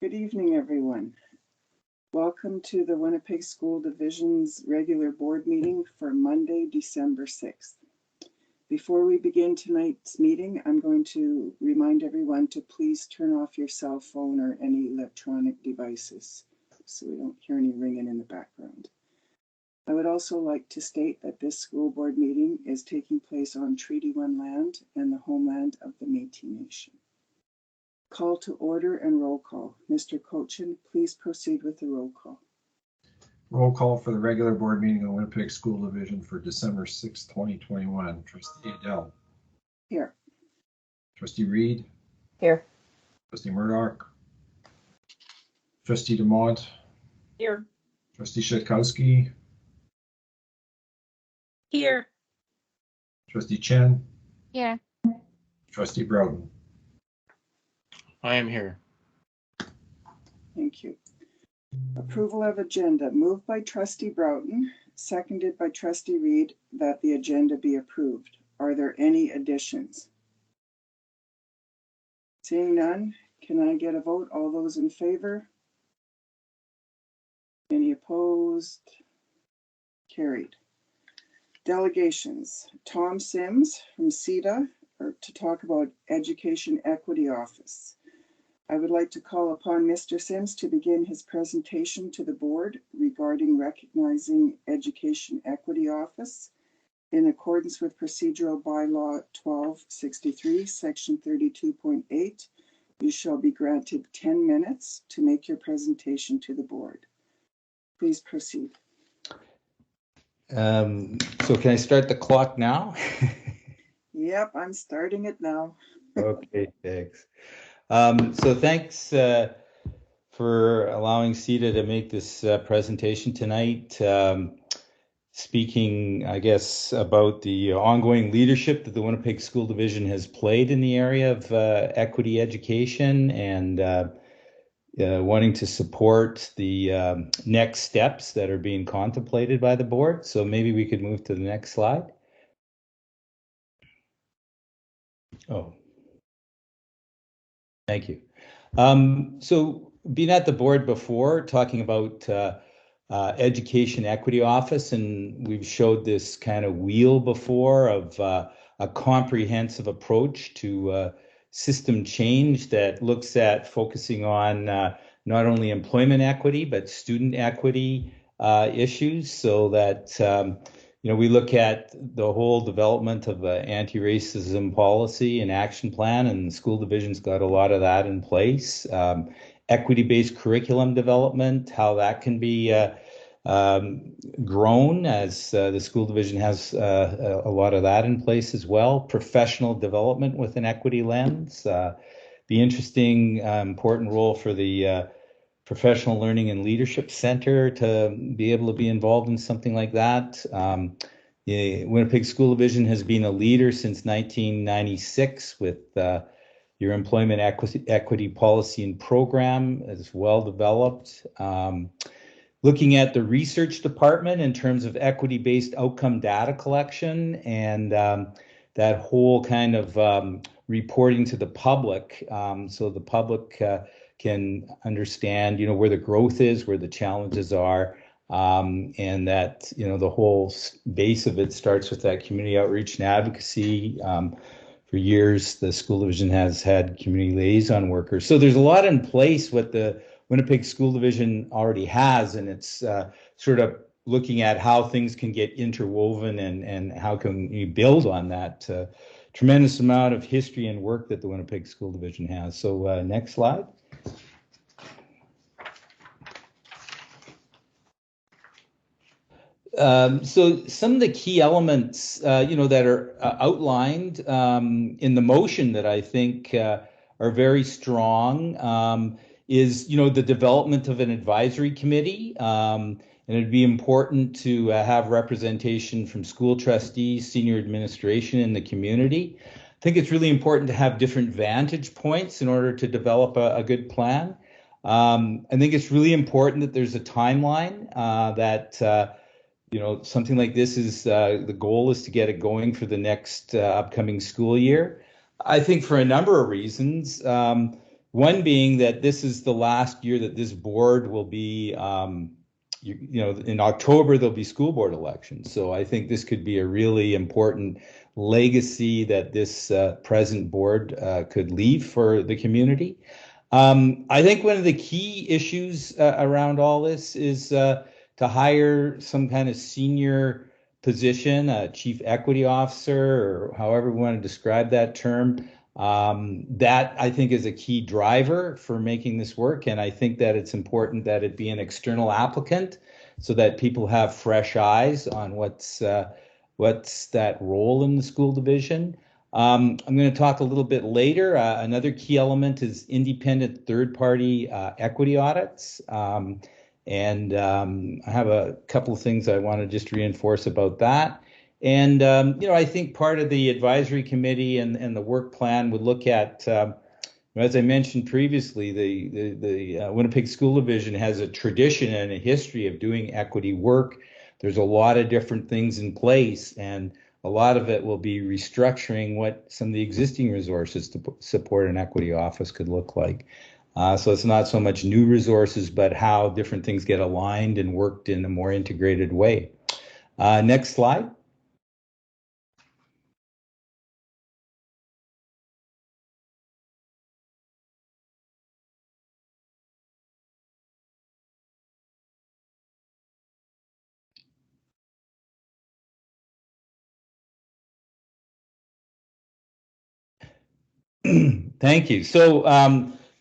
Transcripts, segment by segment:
Good evening, everyone. Welcome to the Winnipeg School Division's regular board meeting for Monday, December 6th. Before we begin tonight's meeting, I'm going to remind everyone to please turn off your cell phone or any electronic devices so we don't hear any ringing in the background. I would also like to state that this school board meeting is taking place on Treaty 1 land and the homeland of the Métis Nation. Call to order and roll call. Mr. Cochin, please proceed with the roll call. Roll call for the regular board meeting of Winnipeg School Division for December 6, 2021. Trustee Adele. Here. Trustee Reed. Here. Trustee Murdoch. Trustee Dumont. Here. Trustee Shetkowski. Here. Trustee Chen. Here. Trustee Broughton. I am here. Thank you. Approval of agenda moved by Trustee Broughton, seconded by Trustee Reed that the agenda be approved. Are there any additions? Seeing none, can I get a vote? All those in favor? Any opposed? Carried. Delegations. Tom Sims from CEDA to talk about Education Equity Office. I would like to call upon Mr. Sims to begin his presentation to the board regarding recognizing Education Equity Office. In accordance with Procedural Bylaw 1263, Section 32.8, you shall be granted 10 minutes to make your presentation to the board. Please proceed. So can I start the clock now? Yep, I'm starting it now. Okay, thanks. So thanks for allowing CEDA to make this presentation tonight. Speaking, I guess, about the ongoing leadership that the Winnipeg School Division has played in the area of equity education and wanting to support the next steps that are being contemplated by the board. So maybe we could move to the next slide. Oh, thank you. So being at the board before, talking about Education Equity Office, and we've showed this kind of wheel before of a comprehensive approach to system change that looks at focusing on not only employment equity, but student equity issues, so that we look at the whole development of the anti-racism policy and action plan, and the school division's got a lot of that in place. Equity-based curriculum development, how that can be grown, as the school division has a lot of that in place as well. Professional development with an equity lens. The interesting, important role for the Professional Learning and Leadership Center to be able to be involved in something like that. The Winnipeg School Division has been a leader since 1996 with your employment equity policy and program is well developed. Looking at the research department in terms of equity-based outcome data collection and that whole kind of reporting to the public, so the public can understand, where the growth is, where the challenges are, and that, the whole base of it starts with that community outreach and advocacy. For years, the school division has had community liaison workers. So there's a lot in place what the Winnipeg School Division already has, and it's sort of looking at how things can get interwoven and how can we build on that tremendous amount of history and work that the Winnipeg School Division has. So next slide. So some of the key elements, that are outlined in the motion that I think are very strong is, the development of an advisory committee. And it'd be important to have representation from school trustees, senior administration, and the community. I think it's really important to have different vantage points in order to develop a good plan. I think it's really important that there's a timeline that something like this is the goal is to get it going for the next upcoming school year. I think for a number of reasons, One being that this is the last year that this board will be, in October, there'll be school board elections. So I think this could be a really important legacy that this present board could leave for the community. I think one of the key issues around all this is to hire some kind of senior position, a chief equity officer, or however we want to describe that term. That I think is a key driver for making this work. And I think that it's important that it be an external applicant so that people have fresh eyes on what's that role in the school division. I'm going to talk a little bit later. Another key element is independent third-party equity audits. And I have a couple of things I want to just reinforce about that. And, I think part of the advisory committee and the work plan would look at, as I mentioned previously, the Winnipeg School Division has a tradition and a history of doing equity work. There's a lot of different things in place, and a lot of it will be restructuring what some of the existing resources to support an equity office could look like. So it's not so much new resources, but how different things get aligned and worked in a more integrated way. Next slide. Thank you. So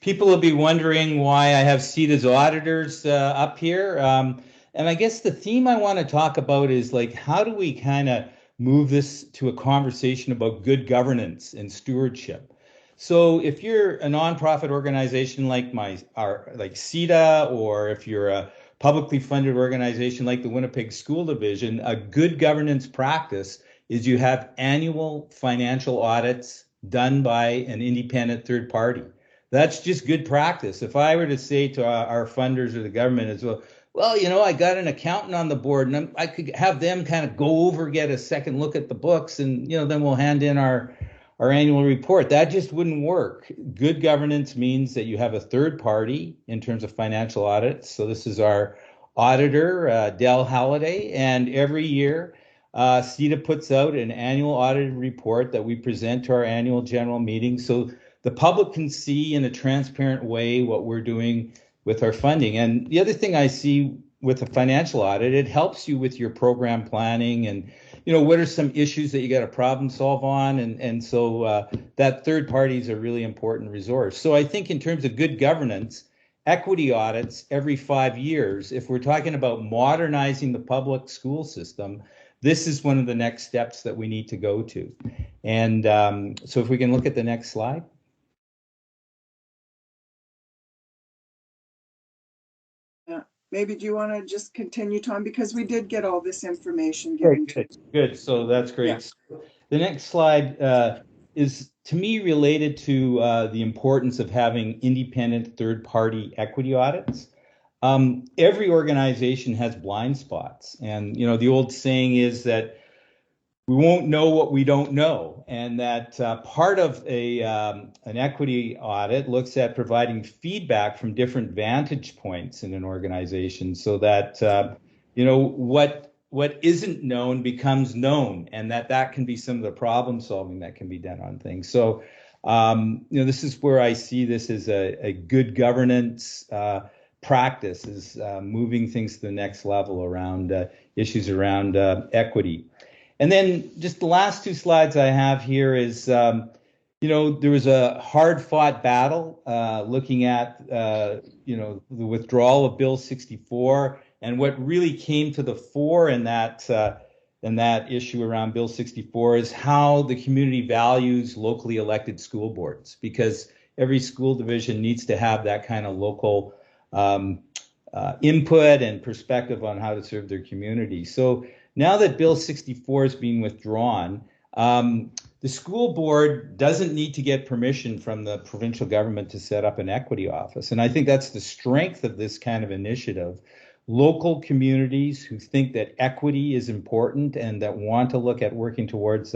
people will be wondering why I have CEDA's auditors up here. And I guess the theme I want to talk about is like, how do we kind of move this to a conversation about good governance and stewardship? So if you're a nonprofit organization like CEDA, or if you're a publicly funded organization like the Winnipeg School Division, a good governance practice is you have annual financial audits done by an independent third party. That's just good practice. If I were to say to our funders or the government as well, I got an accountant on the board, and I could have them kind of go over, get a second look at the books, and then we'll hand in our annual report. That just wouldn't work. Good governance means that you have a third party in terms of financial audits. So this is our auditor, Dell Halliday, and every year CEDA puts out an annual audited report that we present to our annual general meeting so the public can see in a transparent way what we're doing with our funding. And the other thing I see with a financial audit, it helps you with your program planning and, what are some issues that you got to problem solve on. And so that third party is a really important resource. So I think in terms of good governance, equity audits every 5 years, if we're talking about modernizing the public school system, this is one of the next steps that we need to go to. And so if we can look at the next slide. Maybe do you want to just continue, Tom? Because we did get all this information given to us. Good. So that's great. Yeah. The next slide is, to me, related to the importance of having independent third-party equity audits. Every organization has blind spots. And, the old saying is that we won't know what we don't know, and that part of an equity audit looks at providing feedback from different vantage points in an organization, so that what isn't known becomes known, and that can be some of the problem solving that can be done on things. So this is where I see this as a good governance practice, is moving things to the next level around issues around equity. And then just the last two slides I have here is, there was a hard-fought battle looking at, the withdrawal of Bill 64, and what really came to the fore in that issue around Bill 64 is how the community values locally elected school boards, because every school division needs to have that kind of local input and perspective on how to serve their community. So now that Bill 64 is being withdrawn, the school board doesn't need to get permission from the provincial government to set up an equity office. And I think that's the strength of this kind of initiative. Local communities who think that equity is important and that want to look at working towards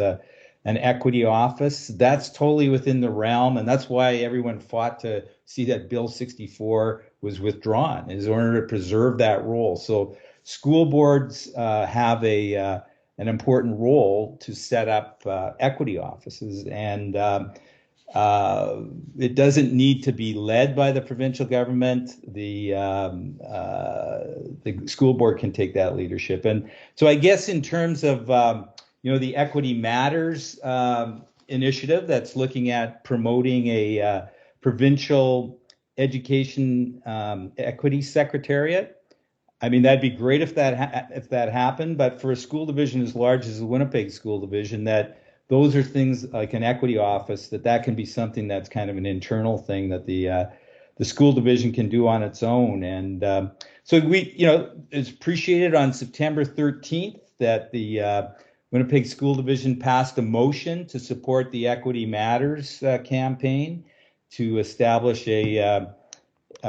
an equity office. That's totally within the realm, and that's why everyone fought to see that Bill 64 was withdrawn, is in order to preserve that role. So school boards have an important role to set up equity offices, and it doesn't need to be led by the provincial government. The school board can take that leadership. And so I guess in terms of the Equity Matters initiative that's looking at promoting a provincial education equity secretariat, I mean, that'd be great if that happened. But for a school division as large as the Winnipeg School Division, those are things like an equity office, that can be something that's kind of an internal thing that the school division can do on its own. And so it's appreciated on September 13th that the Winnipeg School Division passed a motion to support the Equity Matters campaign to establish a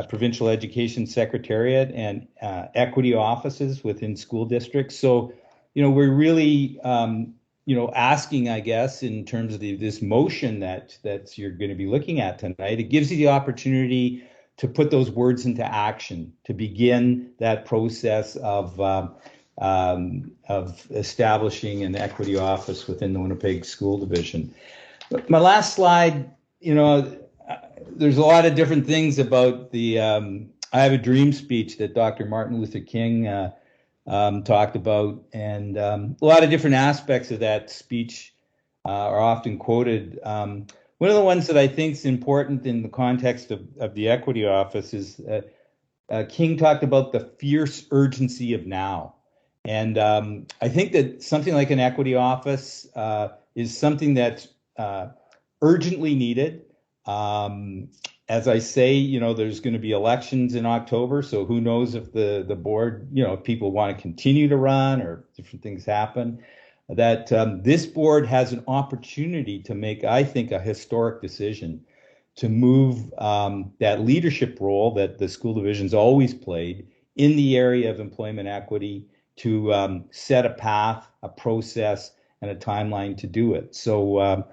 provincial education secretariat and equity offices within school districts. So, we're really asking, I guess, in terms of this motion that you're going to be looking at tonight, it gives you the opportunity to put those words into action, to begin that process of establishing an equity office within the Winnipeg School Division. My last slide, there's a lot of different things about the I Have a Dream speech that Dr. Martin Luther King talked about, and a lot of different aspects of that speech are often quoted. One of the ones that I think is important in the context of the equity office is King talked about the fierce urgency of now. And I think that something like an equity office is something that's urgently needed. As I say, there's going to be elections in October, so who knows if the board, if people want to continue to run or different things happen, that this board has an opportunity to make, I think, a historic decision to move that leadership role that the school division's always played in the area of employment equity, to set a path, a process, and a timeline to do it. So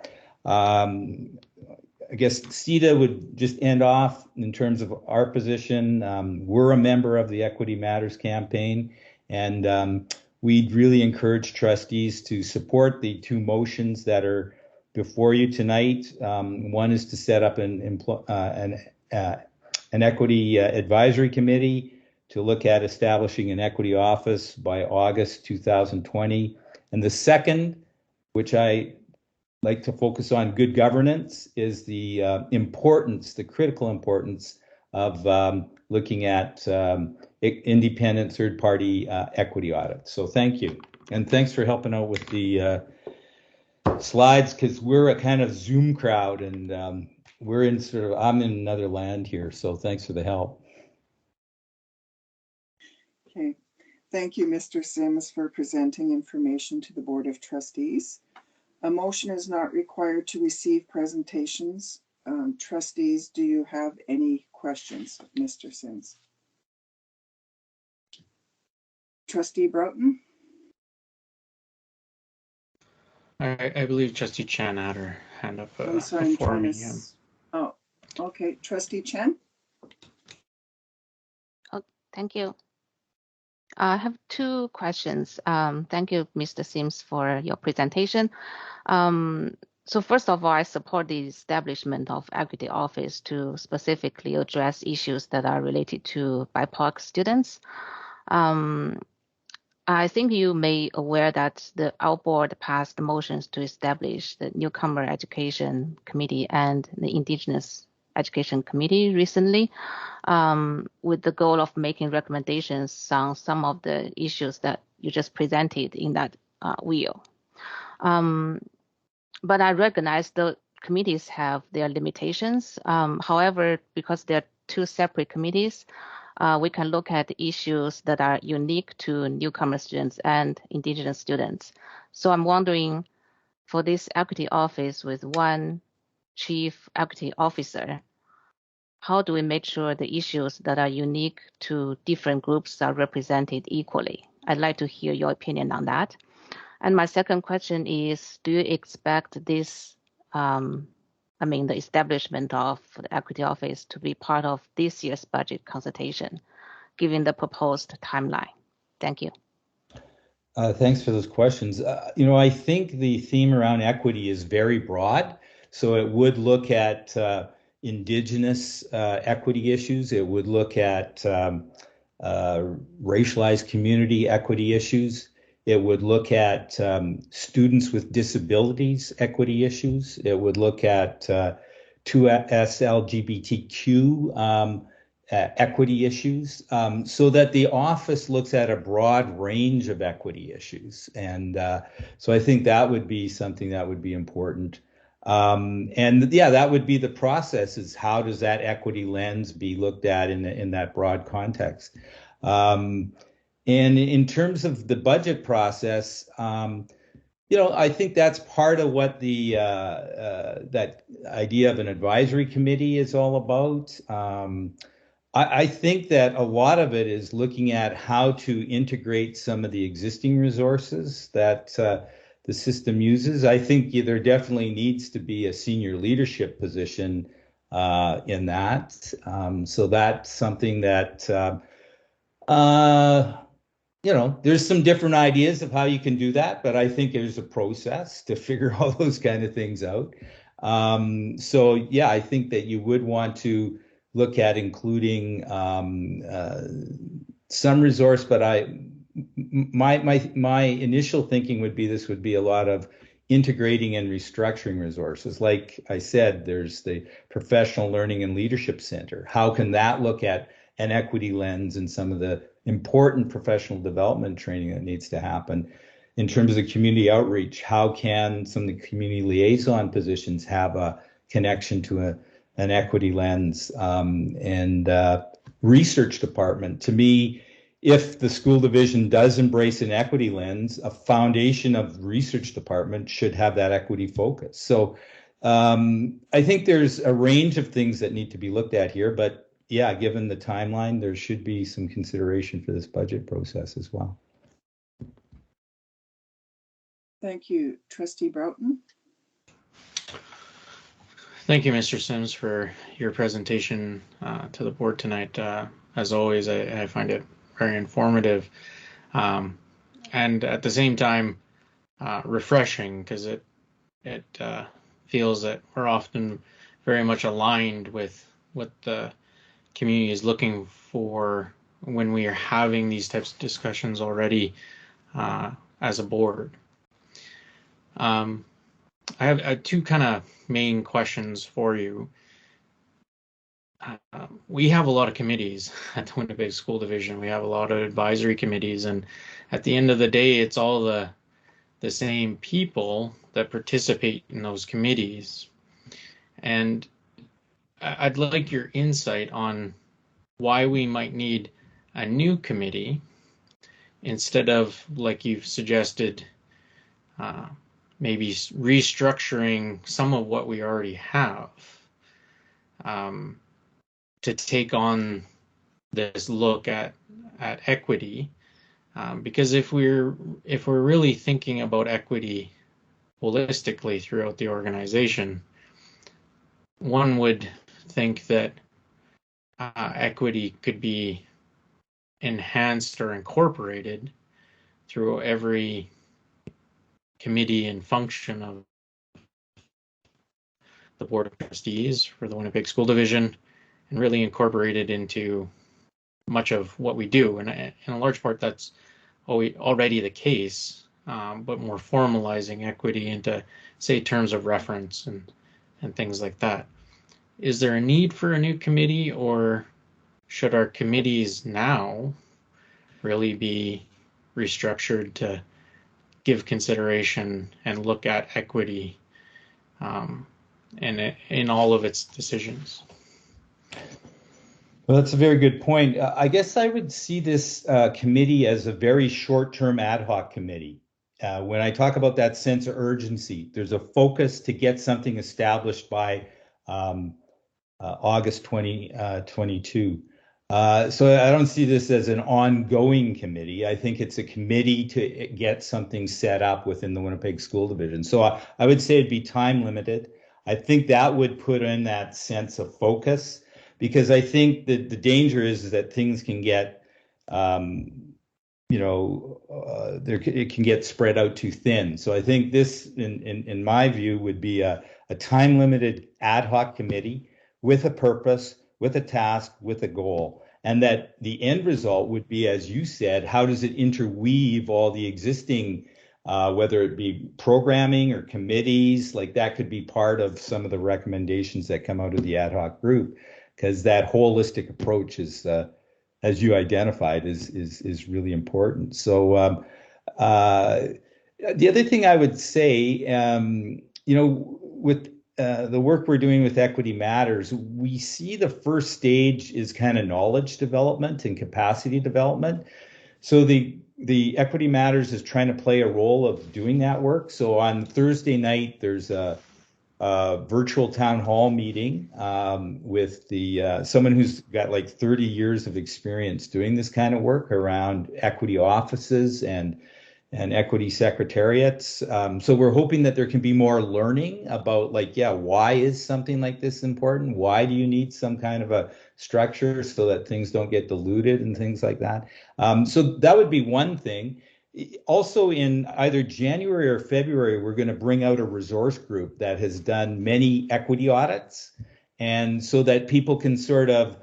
I guess CEDA would just end off in terms of our position. We're a member of the Equity Matters campaign, and we'd really encourage trustees to support the two motions that are before you tonight. One is to set up an equity advisory committee to look at establishing an equity office by August 2020. And the second, which I like to focus on, good governance, is the critical importance of looking at independent third-party equity audits. So thank you. And thanks for helping out with the slides, because we're a kind of Zoom crowd, and I'm in another land here. So thanks for the help. Okay. Thank you, Mr. Sims, for presenting information to the Board of Trustees. A motion is not required to receive presentations. Trustees, do you have any questions, Mr. Sims? Trustee Broughton? I believe Trustee Chan had her hand up I'm sorry, before me. Oh, okay. Trustee Chen? Oh, thank you. I have two questions. Thank you, Mr. Sims, for your presentation. So first of all, I support the establishment of Equity Office to specifically address issues that are related to BIPOC students. I think you may aware that our board passed motions to establish the Newcomer Education Committee and the Indigenous Education Committee recently, with the goal of making recommendations on some of the issues that you just presented in that wheel. But I recognize the committees have their limitations. However, because they're two separate committees, we can look at issues that are unique to newcomer students and Indigenous students. So I'm wondering, for this equity office with one chief equity officer, how do we make sure the issues that are unique to different groups are represented equally? I'd like to hear your opinion on that. And my second question is, do you expect this, the establishment of the equity office to be part of this year's budget consultation, given the proposed timeline? Thank you. Thanks for those questions. I think the theme around equity is very broad. So it would look at Indigenous equity issues. It would look at racialized community equity issues. It would look at students with disabilities equity issues. It would look at 2S LGBTQ equity issues, so that the office looks at a broad range of equity issues. And so I think that would be something that would be important. And yeah, that would be the process, is how does that equity lens be looked at in that broad context? And in terms of the budget process, I think that's part of what the that idea of an advisory committee is all about. I think that a lot of it is looking at how to integrate some of the existing resources that the system uses. I think there definitely needs to be a senior leadership position in that. So that's something that, there's some different ideas of how you can do that, but I think there's a process to figure all those kind of things out. So yeah, I think that you would want to look at including some resource, but my initial thinking would be this would be a lot of integrating and restructuring resources. Like I said, there's the Professional Learning and Leadership Center. How can that look at an equity lens and some of the important professional development training that needs to happen? In terms of the community outreach, how can some of the community liaison positions have a connection to an equity lens? And research department, to me, if the school division does embrace an equity lens, a foundation of research department should have that equity focus. So I think there's a range of things that need to be looked at here, but yeah, given the timeline, there should be some consideration for this budget process as well. Thank you. Trustee Broughton? Thank you, Mr. Sims, for your presentation to the board tonight. As always, I find it very informative, and at the same time refreshing, because it feels that we're often very much aligned with what the community is looking for when we are having these types of discussions already as a board. I have two kind of main questions for you. We have a lot of committees at the Winnipeg School Division. We have a lot of advisory committees, and at the end of the day, it's all the same people that participate in those committees. And I'd like your insight on why we might need a new committee instead of, like you've suggested, maybe restructuring some of what we already have to take on this look at equity. Because if we're really thinking about equity holistically throughout the organization, one would think that equity could be enhanced or incorporated through every committee and function of the Board of Trustees for the Winnipeg School Division, and really incorporated into much of what we do. And in a large part, that's already the case, but more formalizing equity into, say, terms of reference and things like that. Is there a need for a new committee, or should our committees now really be restructured to give consideration and look at equity and in all of its decisions? Well, that's a very good point. I guess I would see this committee as a very short-term ad hoc committee. When I talk about that sense of urgency, there's a focus to get something established by August 2022. So I don't see this as an ongoing committee. I think it's a committee to get something set up within the Winnipeg School Division. So I would say it'd be time limited. I think that would put in that sense of focus, because I think that the danger is that things can get, it can get spread out too thin. So I think this, in my view, would be a time limited ad hoc committee with a purpose, with a task, with a goal. And that the end result would be, as you said, how does it interweave all the existing, whether it be programming or committees, like that could be part of some of the recommendations that come out of the ad hoc group, because that holistic approach is, as you identified, is really important. So the other thing I would say, with the work we're doing with Equity Matters, we see the first stage is kind of knowledge development and capacity development. So the Equity Matters is trying to play a role of doing that work. So on Thursday night, there's a virtual town hall meeting with someone who's got like 30 years of experience doing this kind of work around equity offices and equity secretariats. So we're hoping that there can be more learning about, like, why is something like this important? Why do you need some kind of a structure so that things don't get diluted and things like that? So that would be one thing. Also, in either January or February, we're going to bring out a resource group that has done many equity audits, and so that people can sort of,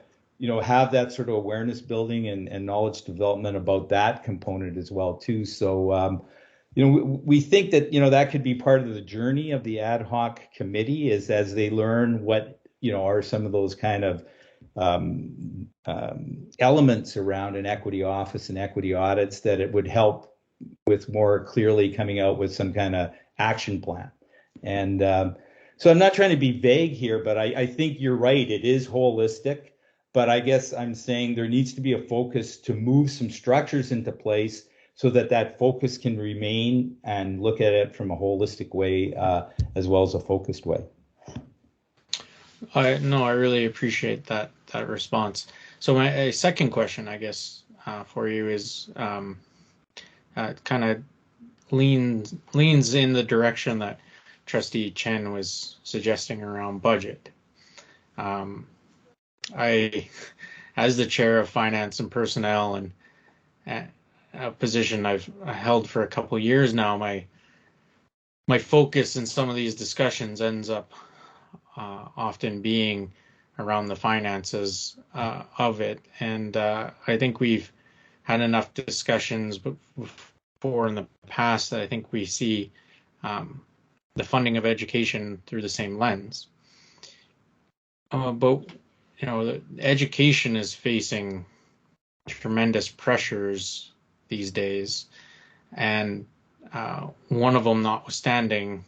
have that sort of awareness building and knowledge development about that component as well too. So, we think that, that could be part of the journey of the ad hoc committee, is as they learn what, are some of those kind of elements around an equity office and equity audits, that it would help with more clearly coming out with some kind of action plan. And so I'm not trying to be vague here, but I think you're right. It is holistic. But I guess I'm saying there needs to be a focus to move some structures into place so that that focus can remain and look at it from a holistic way, as well as a focused way. I really appreciate that response. So my second question, I guess, for you is kind of leans in the direction that Trustee Chen was suggesting around budget. I, as the chair of finance and personnel, and a position I've held for a couple of years now, my focus in some of these discussions ends up often being around the finances of it. And I think we've had enough discussions before in the past that I think we see the funding of education through the same lens. But education is facing tremendous pressures these days, and one of them notwithstanding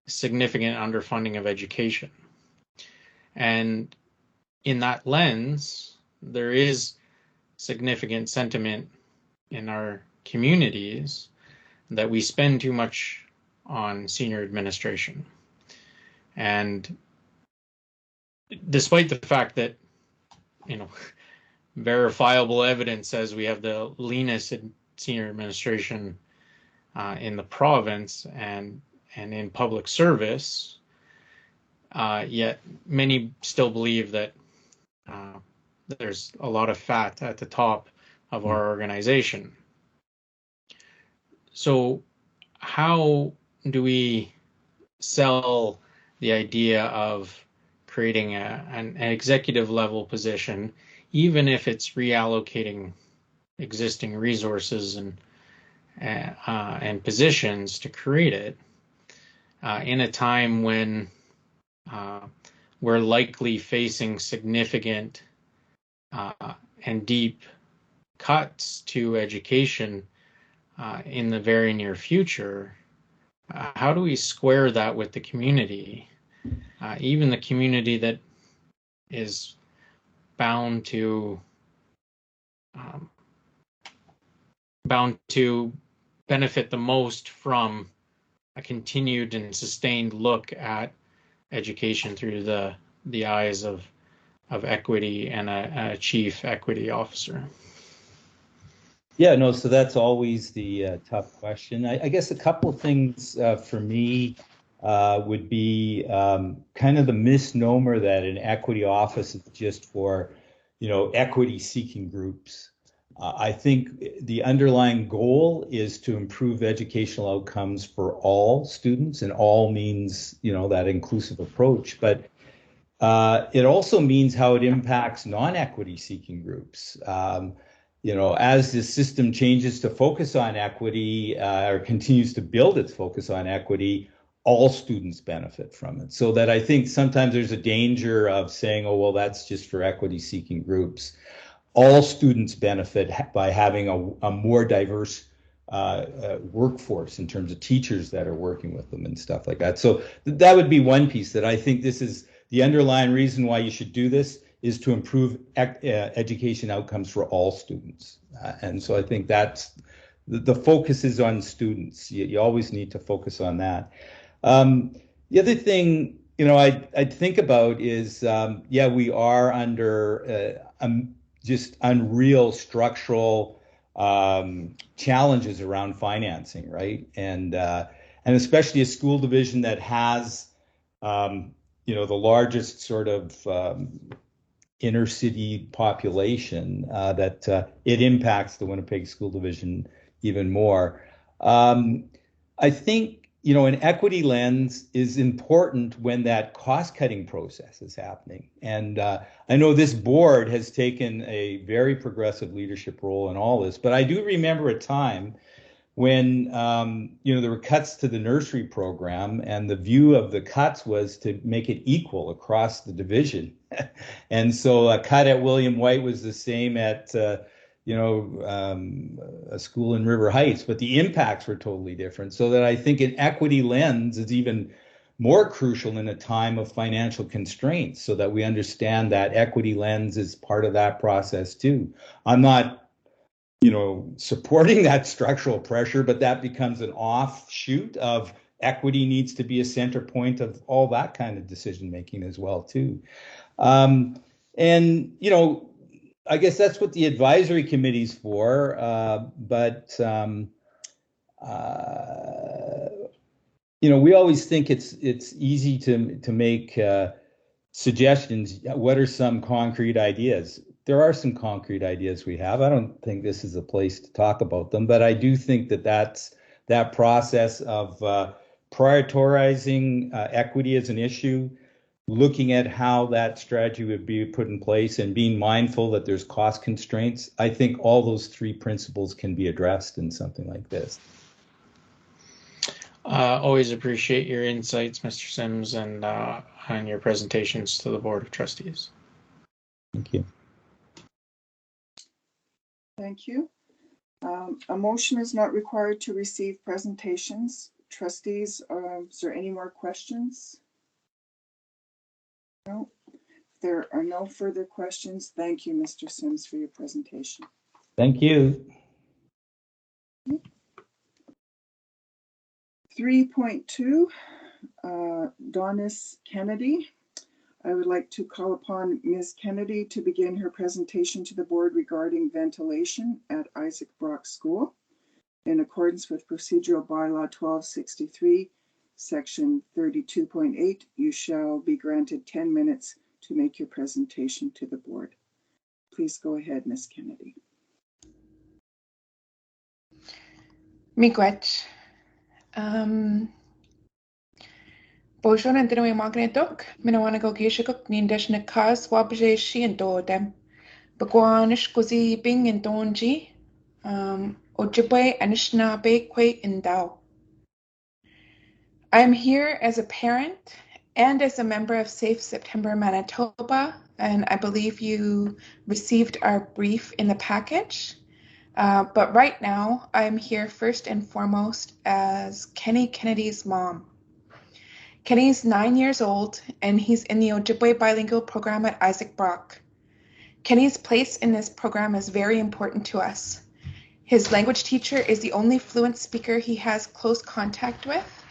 significant underfunding of education. And in that lens, there is significant sentiment in our communities that we spend too much on senior administration. And despite the fact that, verifiable evidence says we have the leanest senior administration in the province and in public service, yet many still believe that there's a lot of fat at the top of our organization. So how do we sell the idea of creating an executive level position, even if it's reallocating existing resources and positions to create it, in a time when we're likely facing significant and deep cuts to education in the very near future? How do we square that with the community, even the community that is bound to benefit the most from a continued and sustained look at education through the eyes of of equity and a chief equity officer? Yeah, no, so that's always the tough question. I guess a couple of things for me would be kind of the misnomer that an equity office is just for, equity seeking groups. I think the underlying goal is to improve educational outcomes for all students, and all means, that inclusive approach. But it also means how it impacts non-equity seeking groups. As the system changes to focus on equity or continues to build its focus on equity, all students benefit from it. So that I think sometimes there's a danger of saying, oh, well, that's just for equity seeking groups. All students benefit by having a more diverse workforce in terms of teachers that are working with them and stuff like that. So that would be one piece that I think this is the underlying reason why you should do this, is to improve education outcomes for all students. And so I think that's the focus is on students. You always need to focus on that. The other thing, I'd think about is, we are under just unreal structural challenges around financing, right? And especially a school division that has, the largest sort of inner city population, that it impacts the Winnipeg School Division even more. I think, an equity lens is important when that cost-cutting process is happening. And I know this board has taken a very progressive leadership role in all this, but I do remember a time when, there were cuts to the nursery program, and the view of the cuts was to make it equal across the division. And so a cut at William White was the same at, a school in River Heights, but the impacts were totally different. So that I think an equity lens is even more crucial in a time of financial constraints, so that we understand that equity lens is part of that process too. I'm not, supporting that structural pressure, but that becomes an offshoot of equity needs to be a center point of all that kind of decision making as well too. I guess that's what the advisory committee's for. We always think it's easy to make suggestions. What are some concrete ideas? There are some concrete ideas we have. I don't think this is a place to talk about them, but I do think that process of prioritizing equity as an issue, looking at how that strategy would be put in place, and being mindful that there's cost constraints. I think all those three principles can be addressed in something like this. Always appreciate your insights, Mr. Sims, and your presentations to the Board of Trustees. Thank you. Thank you. A motion is not required to receive presentations. Trustees, is there any more questions? No. If there are no further questions, thank you, Mr. Sims, for your presentation. Thank you. 3.2, Dawnis Kennedy. I would like to call upon Ms. Kennedy to begin her presentation to the board regarding ventilation at Isaac Brock School. In accordance with Procedural Bylaw 1263, Section 32.8, you shall be granted 10 minutes to make your presentation to the board. Please go ahead, Ms. Kennedy. Miigwech. Bonjour and dinner magnetok. Minawana gishikuk nindesh nakas wabje shi and dodem. Bagwanish kuzi bing and donji. Ojibwe anishnabe kwe indao. I am here as a parent and as a member of Safe September Manitoba, and I believe you received our brief in the package. But right now, I'm here first and foremost as Kenny Kennedy's mom. Kenny's 9 years old, and he's in the Ojibwe bilingual program at Isaac Brock. Kenny's place in this program is very important to us. His language teacher is the only fluent speaker he has close contact with,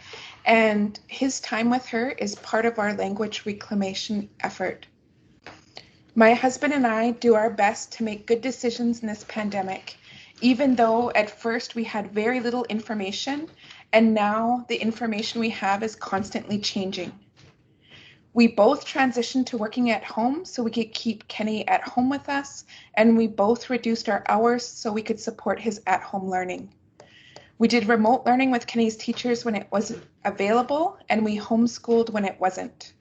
and his time with her is part of our language reclamation effort. My husband and I do our best to make good decisions in this pandemic, even though at first we had very little information, and now the information we have is constantly changing. We both transitioned to working at home so we could keep Kenny at home with us, and we both reduced our hours so we could support his at-home learning. We did remote learning with Kenny's teachers when it was available, and we homeschooled when it wasn't.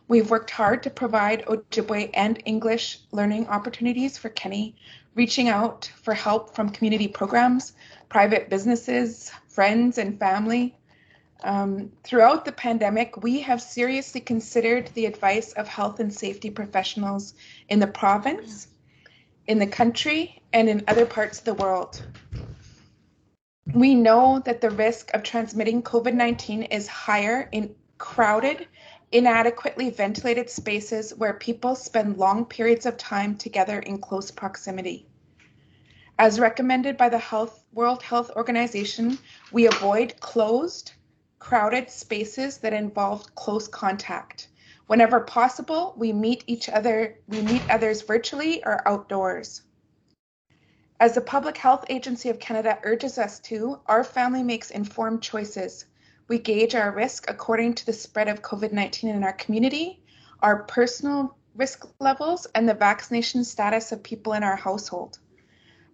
We've worked hard to provide Ojibwe and English learning opportunities for Kenny, reaching out for help from community programs, private businesses, friends, and family. Throughout the pandemic, we have seriously considered the advice of health and safety professionals in the province, in the country, and in other parts of the world. We know that the risk of transmitting COVID-19 is higher in crowded, inadequately ventilated spaces where people spend long periods of time together in close proximity. As recommended by the World Health Organization, we avoid closed, crowded spaces that involve close contact. Whenever possible, we meet others virtually or outdoors. As the Public Health Agency of Canada urges us to, our family makes informed choices. We gauge our risk according to the spread of COVID-19 in our community, our personal risk levels, and the vaccination status of people in our household.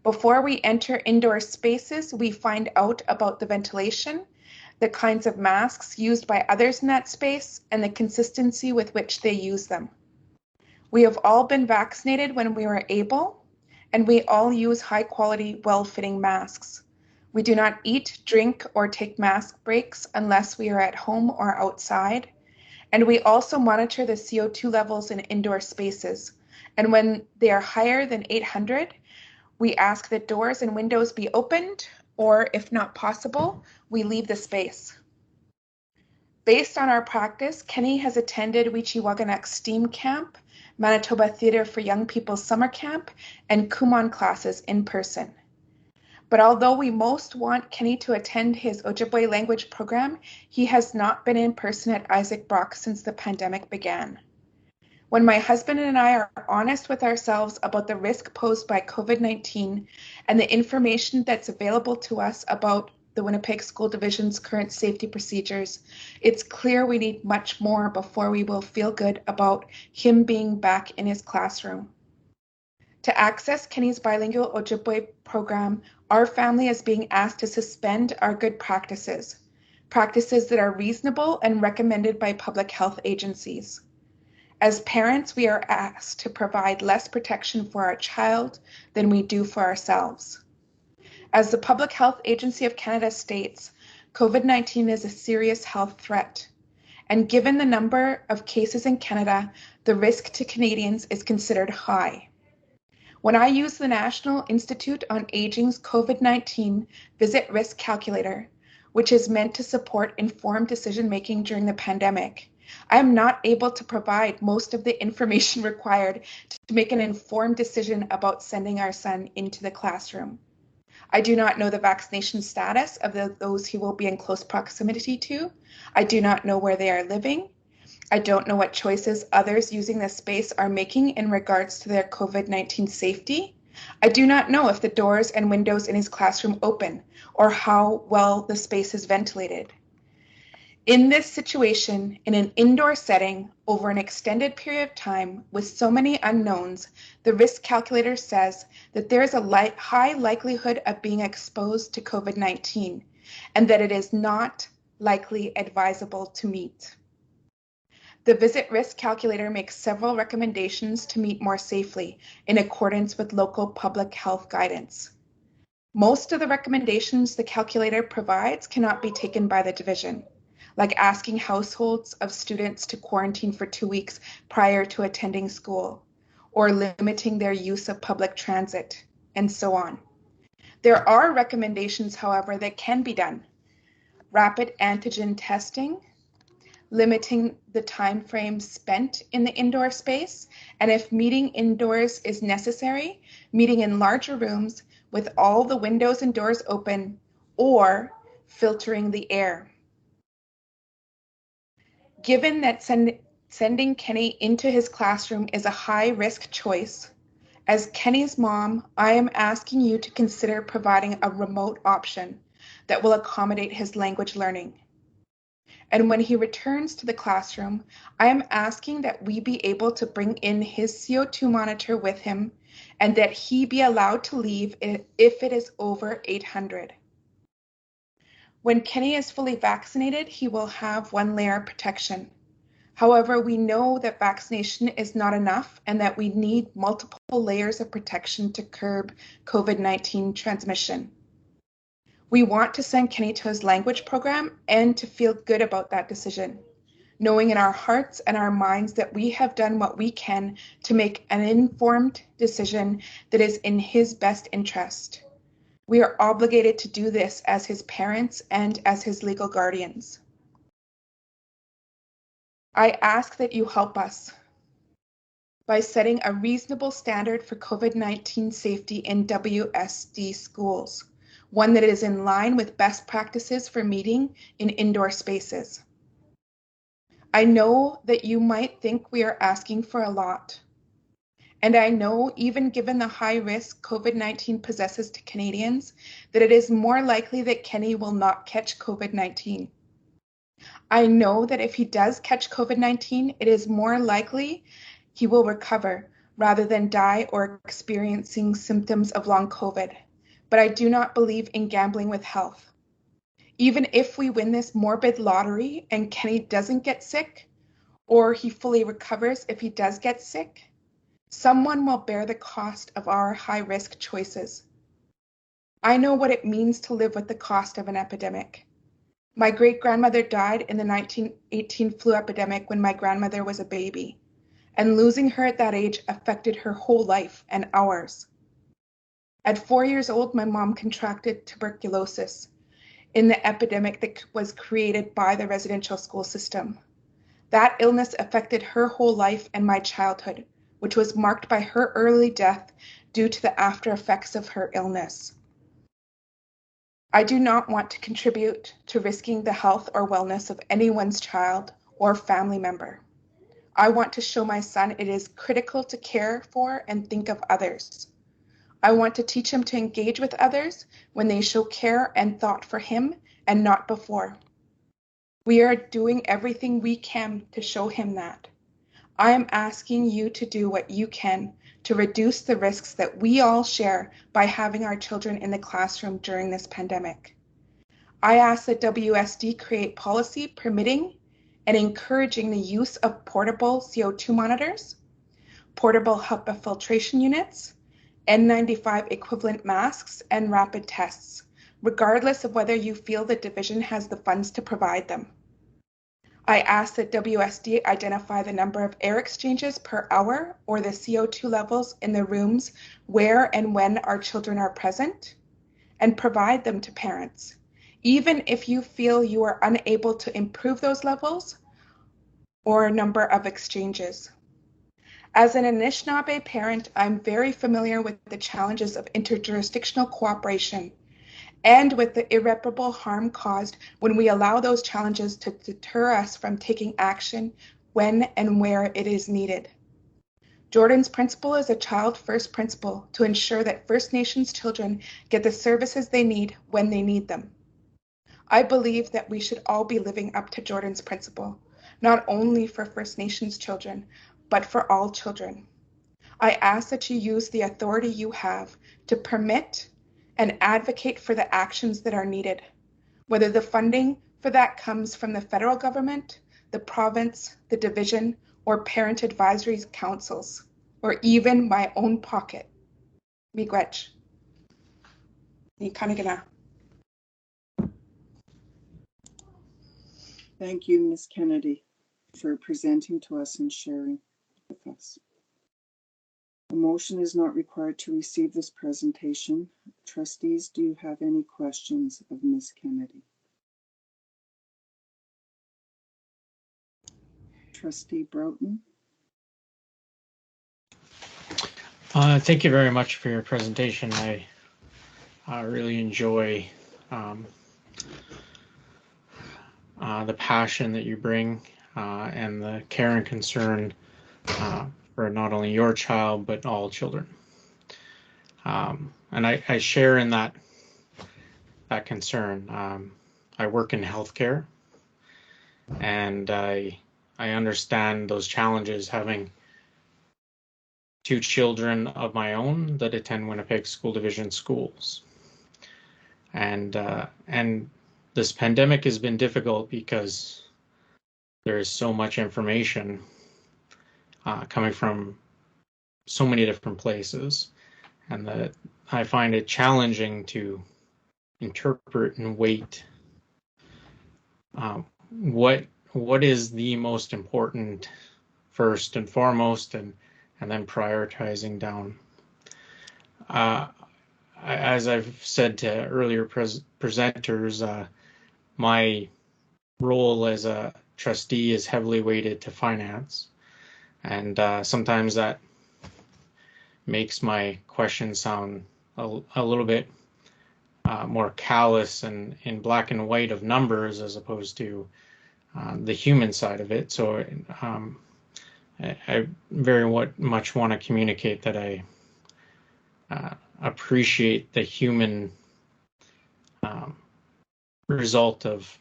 Before we enter indoor spaces, we find out about the ventilation, the kinds of masks used by others in that space, and the consistency with which they use them. We have all been vaccinated when we were able, and we all use high-quality, well-fitting masks. We do not eat, drink, or take mask breaks unless we are at home or outside. And we also monitor the CO2 levels in indoor spaces. And when they are higher than 800, we ask that doors and windows be opened, or if not possible, we leave the space. Based on our practice, Kenny has attended Wichiwaganuk STEAM Camp, Manitoba Theatre for Young People Summer Camp, and Kumon classes in person. But although we most want Kenny to attend his Ojibwe language program, he has not been in person at Isaac Brock since the pandemic began. When my husband and I are honest with ourselves about the risk posed by COVID-19 and the information that's available to us about the Winnipeg School Division's current safety procedures, it's clear we need much more before we will feel good about him being back in his classroom. To access Kenny's bilingual Ojibwe program, our family is being asked to suspend our good practices that are reasonable and recommended by public health agencies. As parents, we are asked to provide less protection for our child than we do for ourselves. As the Public Health Agency of Canada states, COVID-19 is a serious health threat, and given the number of cases in Canada, the risk to Canadians is considered high. When I use the National Institute on Aging's COVID-19 Visit Risk Calculator, which is meant to support informed decision-making during the pandemic, I am not able to provide most of the information required to make an informed decision about sending our son into the classroom. I do not know the vaccination status of those he will be in close proximity to. I do not know where they are living. I don't know what choices others using this space are making in regards to their COVID-19 safety. I do not know if the doors and windows in his classroom open or how well the space is ventilated. In this situation, in an indoor setting, over an extended period of time, with so many unknowns, the risk calculator says that there is a high likelihood of being exposed to COVID-19 and that it is not likely advisable to meet. The Visit Risk Calculator makes several recommendations to meet more safely in accordance with local public health guidance. Most of the recommendations the calculator provides cannot be taken by the division, like asking households of students to quarantine for 2 weeks prior to attending school, or limiting their use of public transit, and so on. There are recommendations, however, that can be done. Rapid antigen testing, limiting the time frame spent in the indoor space, and if meeting indoors is necessary, meeting in larger rooms with all the windows and doors open, or filtering the air. Given that Sending Kenny into his classroom is a high-risk choice. As Kenny's mom, I am asking you to consider providing a remote option that will accommodate his language learning. And when he returns to the classroom, I am asking that we be able to bring in his CO2 monitor with him and that he be allowed to leave if it is over 800. When Kenny is fully vaccinated, he will have one layer of protection. However, we know that vaccination is not enough and that we need multiple layers of protection to curb COVID-19 transmission. We want to send Kenny to his language program and to feel good about that decision, knowing in our hearts and our minds that we have done what we can to make an informed decision that is in his best interest. We are obligated to do this as his parents and as his legal guardians. I ask that you help us by setting a reasonable standard for COVID-19 safety in WSD schools, one that is in line with best practices for meeting in indoor spaces. I know that you might think we are asking for a lot. And I know, even given the high risk COVID-19 possesses to Canadians, that it is more likely that Kenny will not catch COVID-19. I know that if he does catch COVID-19, it is more likely he will recover rather than die or experiencing symptoms of long COVID. But I do not believe in gambling with health. Even if we win this morbid lottery and Kenny doesn't get sick, or he fully recovers if he does get sick, someone will bear the cost of our high-risk choices. I know what it means to live with the cost of an epidemic. My great-grandmother died in the 1918 flu epidemic when my grandmother was a baby, and losing her at that age affected her whole life and ours. At 4 years old, my mom contracted tuberculosis in the epidemic that was created by the residential school system. That illness affected her whole life and my childhood, which was marked by her early death due to the after effects of her illness. I do not want to contribute to risking the health or wellness of anyone's child or family member. I want to show my son it is critical to care for and think of others. I want to teach him to engage with others when they show care and thought for him and not before. We are doing everything we can to show him that. I am asking you to do what you can to reduce the risks that we all share by having our children in the classroom during this pandemic. I ask that WSD create policy permitting and encouraging the use of portable CO2 monitors, portable HEPA filtration units, N95 equivalent masks, and rapid tests, regardless of whether you feel the division has the funds to provide them. I ask that WSD identify the number of air exchanges per hour or the CO2 levels in the rooms where and when our children are present, and provide them to parents, even if you feel you are unable to improve those levels or number of exchanges. As an Anishinaabe parent, I'm very familiar with the challenges of interjurisdictional cooperation and with the irreparable harm caused when we allow those challenges to deter us from taking action when and where it is needed. Jordan's principle is a child-first principle to ensure that First Nations children get the services they need when they need them. I believe that we should all be living up to Jordan's principle, not only for First Nations children, but for all children. I ask that you use the authority you have to permit and advocate for the actions that are needed, whether the funding for that comes from the federal government, the province, the division, or parent advisory councils, or even my own pocket. Miigwech. Ni kanigana. Thank you, Ms. Kennedy, for presenting to us and sharing with us. A motion is not required to receive this presentation. Trustees, do you have any questions of Ms. Kennedy? Trustee Broughton? Thank you very much for your presentation. I really enjoy the passion that you bring and the care and concern for not only your child, but all children. And I share in that concern. I work in healthcare, and I understand those challenges having 2 children of my own that attend Winnipeg School Division schools. And this pandemic has been difficult because there is so much information coming from so many different places, and that I find it challenging to interpret and weight what is the most important first and foremost, and then prioritizing down. As I've said to earlier presenters, my role as a trustee is heavily weighted to finance, and sometimes that makes my questions sound a little bit more callous and in black and white of numbers as opposed to the human side of it. So I very much want to communicate that I appreciate the human result of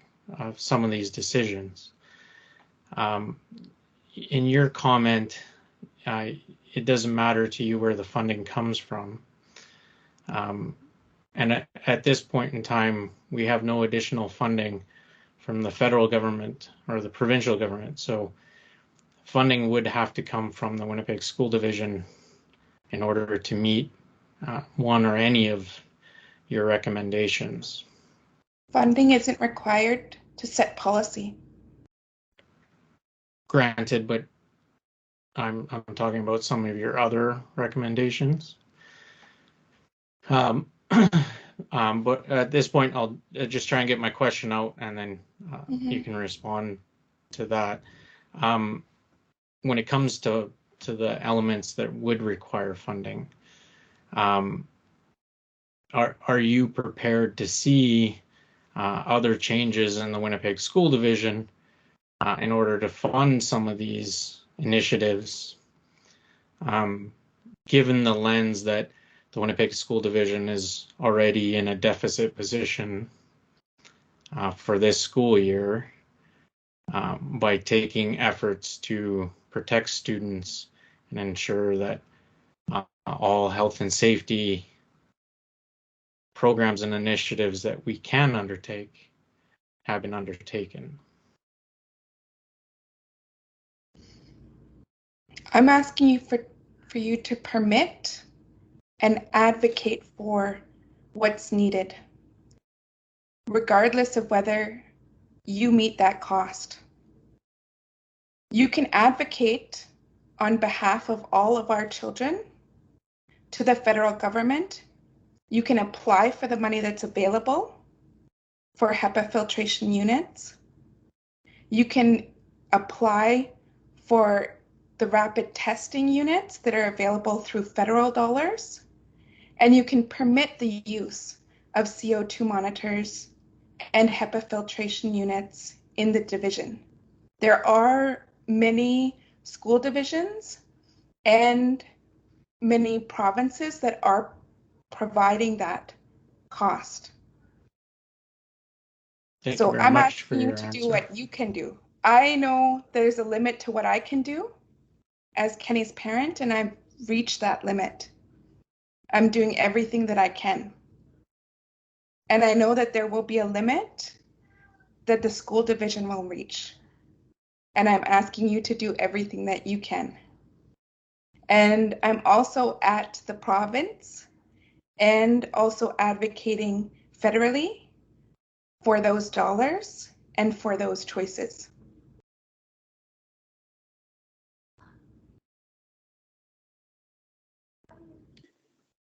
some of these decisions. In your comment, it doesn't matter to you where the funding comes from. And at this point in time, we have no additional funding from the federal government or the provincial government. So funding would have to come from the Winnipeg School Division in order to meet one or any of your recommendations. Funding isn't required to set policy. Granted, but I'm talking about some of your other recommendations. But at this point, I'll just try and get my question out, and then you can respond to that. When it comes to the elements that would require funding, are you prepared to see other changes in the Winnipeg School Division in order to fund some of these initiatives, given the lens that the Winnipeg School Division is already in a deficit position for this school year by taking efforts to protect students and ensure that all health and safety programs and initiatives that we can undertake have been undertaken? I'm asking you for you to permit and advocate for what's needed, regardless of whether you meet that cost. You can advocate on behalf of all of our children to the federal government. You can apply for the money that's available for HEPA filtration units. You can apply for the rapid testing units that are available through federal dollars. And you can permit the use of CO2 monitors and HEPA filtration units in the division. There are many school divisions and many provinces that are providing that cost. So I'm asking you to do what you can do. I know there's a limit to what I can do as Kenny's parent, and I've reached that limit. I'm doing everything that I can. And I know that there will be a limit that the school division will reach. And I'm asking you to do everything that you can. And I'm also at the province and also advocating federally for those dollars and for those choices.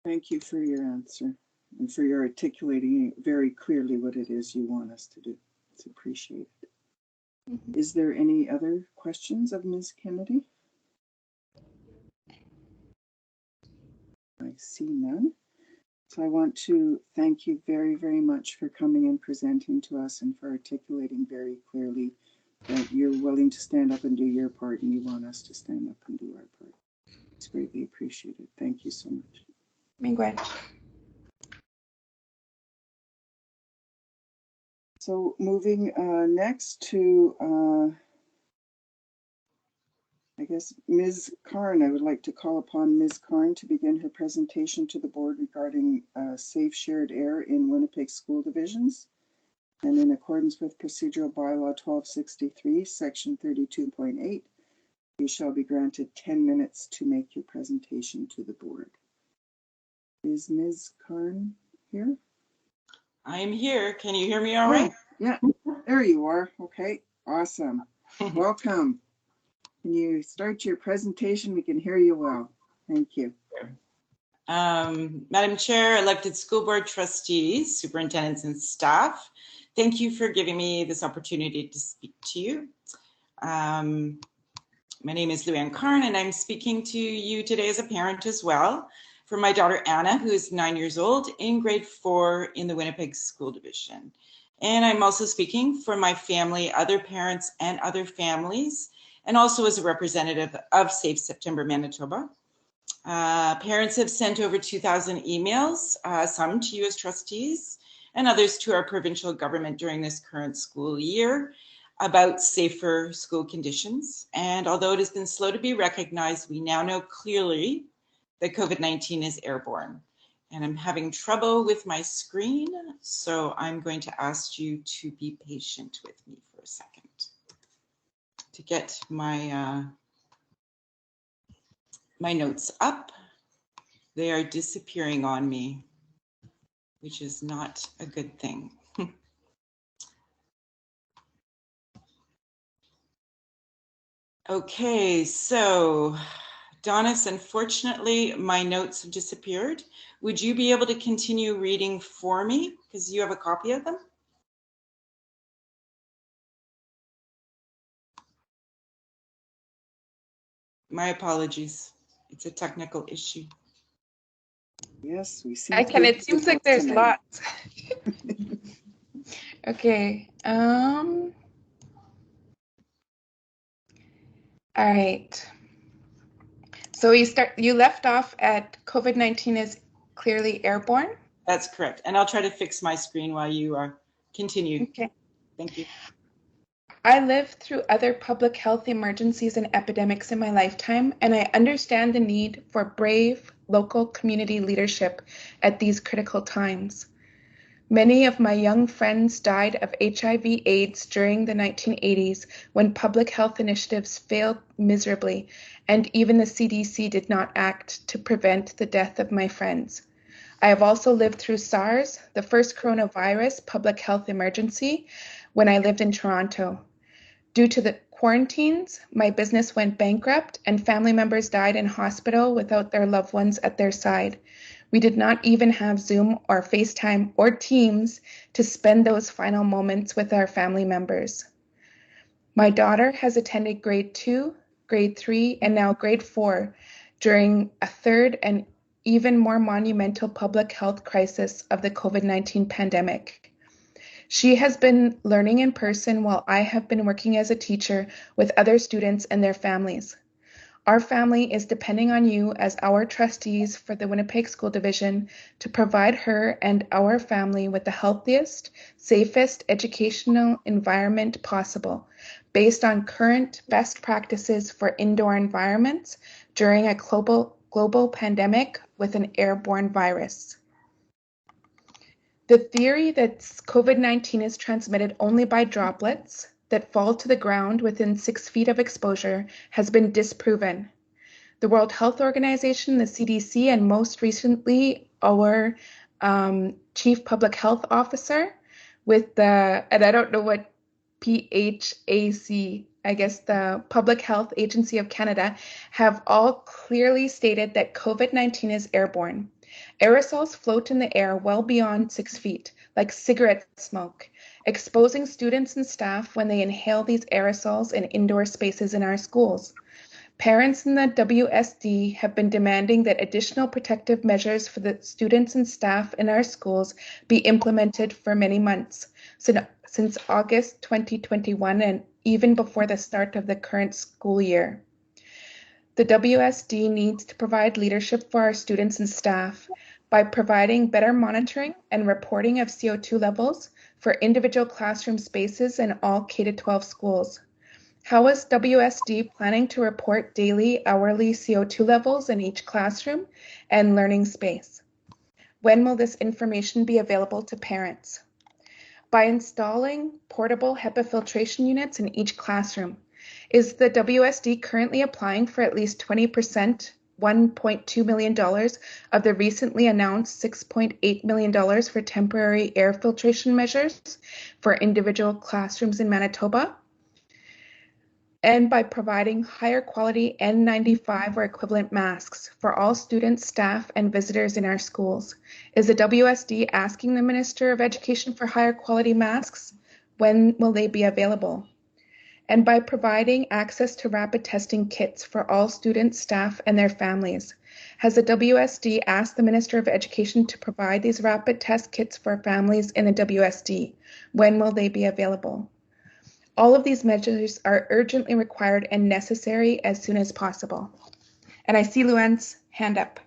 Thank you for your answer and for your articulating very clearly what it is you want us to do. It's appreciated. Is there any other questions of Ms. Kennedy? I see none. So I want to thank you very, very much for coming and presenting to us and for articulating very clearly that you're willing to stand up and do your part, and you want us to stand up and do our part. It's greatly appreciated. Thank you so much. Mingwen. So moving next to, I guess, Ms. Karn, I would like to call upon Ms. Karn to begin her presentation to the board regarding safe shared air in Winnipeg school divisions. And in accordance with procedural bylaw 1263, section 32.8, you shall be granted 10 minutes to make your presentation to the board. Is Ms. Karn here? I am here. Can you hear me all right? Yeah, there you are. Okay, awesome. Welcome. Can you start your presentation? We can hear you well. Thank you. Madam Chair, elected school board trustees, superintendents, and staff, thank you for giving me this opportunity to speak to you. My name is Luanne Karn, and I'm speaking to you today as a parent as well for my daughter Anna, who is 9 years old in grade 4 in the Winnipeg School Division. And I'm also speaking for my family, other parents and other families, and also as a representative of Safe September Manitoba. Parents have sent over 2,000 emails, some to you as trustees and others to our provincial government during this current school year about safer school conditions. And although it has been slow to be recognized, we now know clearly that COVID-19 is airborne. And I'm having trouble with my screen, so I'm going to ask you to be patient with me for a second to get my my notes up. They are disappearing on me, which is not a good thing. Okay, so Dawnis, unfortunately, my notes have disappeared. Would you be able to continue reading for me? Because you have a copy of them? My apologies. It's a technical issue. Yes, we see. I can. It seems like there's lots. Okay. All right. So you left off at COVID-19 is clearly airborne? That's correct. And I'll try to fix my screen while you continue. Okay. Thank you. I lived through other public health emergencies and epidemics in my lifetime, and I understand the need for brave local community leadership at these critical times. Many of my young friends died of HIV/AIDS during the 1980s when public health initiatives failed miserably, and even the CDC did not act to prevent the death of my friends. I have also lived through SARS, the first coronavirus public health emergency, when I lived in Toronto. Due to the quarantines, my business went bankrupt and family members died in hospital without their loved ones at their side. We did not even have Zoom or FaceTime or Teams to spend those final moments with our family members. My daughter has attended grade 2, grade 3, and now grade 4 during a third and even more monumental public health crisis of the COVID-19 pandemic. She has been learning in person while I have been working as a teacher with other students and their families. Our family is depending on you as our trustees for the Winnipeg School Division to provide her and our family with the healthiest, safest educational environment possible, based on current best practices for indoor environments during a global pandemic with an airborne virus. The theory that COVID-19 is transmitted only by droplets that fall to the ground within 6 feet of exposure has been disproven. The World Health Organization, the CDC, and most recently our Chief Public Health Officer with and I don't know what PHAC, I guess the Public Health Agency of Canada, have all clearly stated that COVID-19 is airborne. Aerosols float in the air well beyond 6 feet, like cigarette smoke, exposing students and staff when they inhale these aerosols in indoor spaces in our schools. Parents in the WSD have been demanding that additional protective measures for the students and staff in our schools be implemented for many months, since August 2021 and even before the start of the current school year. The WSD needs to provide leadership for our students and staff by providing better monitoring and reporting of CO2 levels for individual classroom spaces in all K-12 schools. How is WSD planning to report daily, hourly CO2 levels in each classroom and learning space? When will this information be available to parents? By installing portable HEPA filtration units in each classroom, is the WSD currently applying for at least 20%, $1.2 million of the recently announced $6.8 million for temporary air filtration measures for individual classrooms in Manitoba? And by providing higher quality N95 or equivalent masks for all students, staff, and visitors in our schools. Is the WSD asking the Minister of Education for higher quality masks? When will they be available? And by providing access to rapid testing kits for all students, staff, and their families. Has the WSD asked the Minister of Education to provide these rapid test kits for families in the WSD? When will they be available? All of these measures are urgently required and necessary as soon as possible. And I see Luanne's hand up,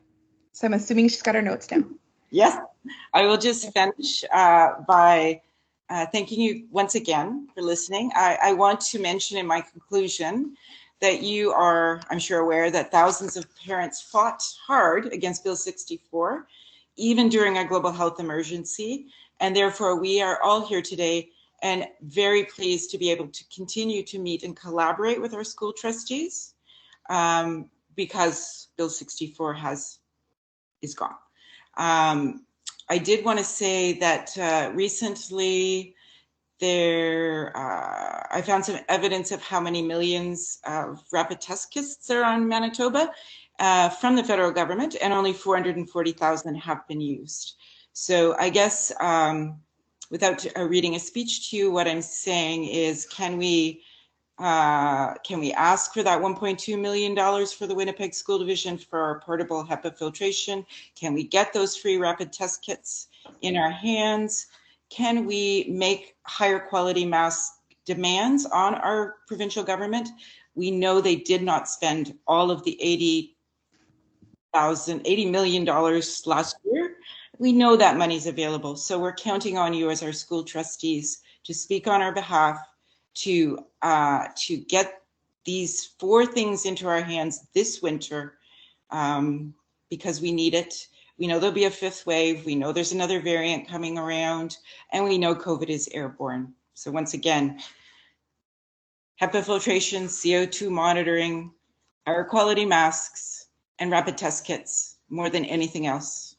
so I'm assuming she's got her notes down. Yes, I will just finish by thanking you once again for listening. I want to mention in my conclusion that you are, I'm sure, aware that thousands of parents fought hard against Bill 64, even during a global health emergency. And therefore, we are all here today and very pleased to be able to continue to meet and collaborate with our school trustees because Bill 64 is gone. I did want to say that recently I found some evidence of how many millions of rapid test kits there are in Manitoba from the federal government, and only 440,000 have been used. So I guess without reading a speech to you, what I'm saying is, can we ask for that $1.2 million for the Winnipeg School Division for portable HEPA filtration? Can we get those free rapid test kits in our hands? Can we make higher quality mask demands on our provincial government? We know they did not spend all of the $80 million last year. We know that money's available. So we're counting on you as our school trustees to speak on our behalf, to get these 4 things into our hands this winter, because we need it. We know there'll be a 5th wave. We know there's another variant coming around, and we know COVID is airborne. So once again, HEPA filtration, CO2 monitoring, higher quality masks, and rapid test kits more than anything else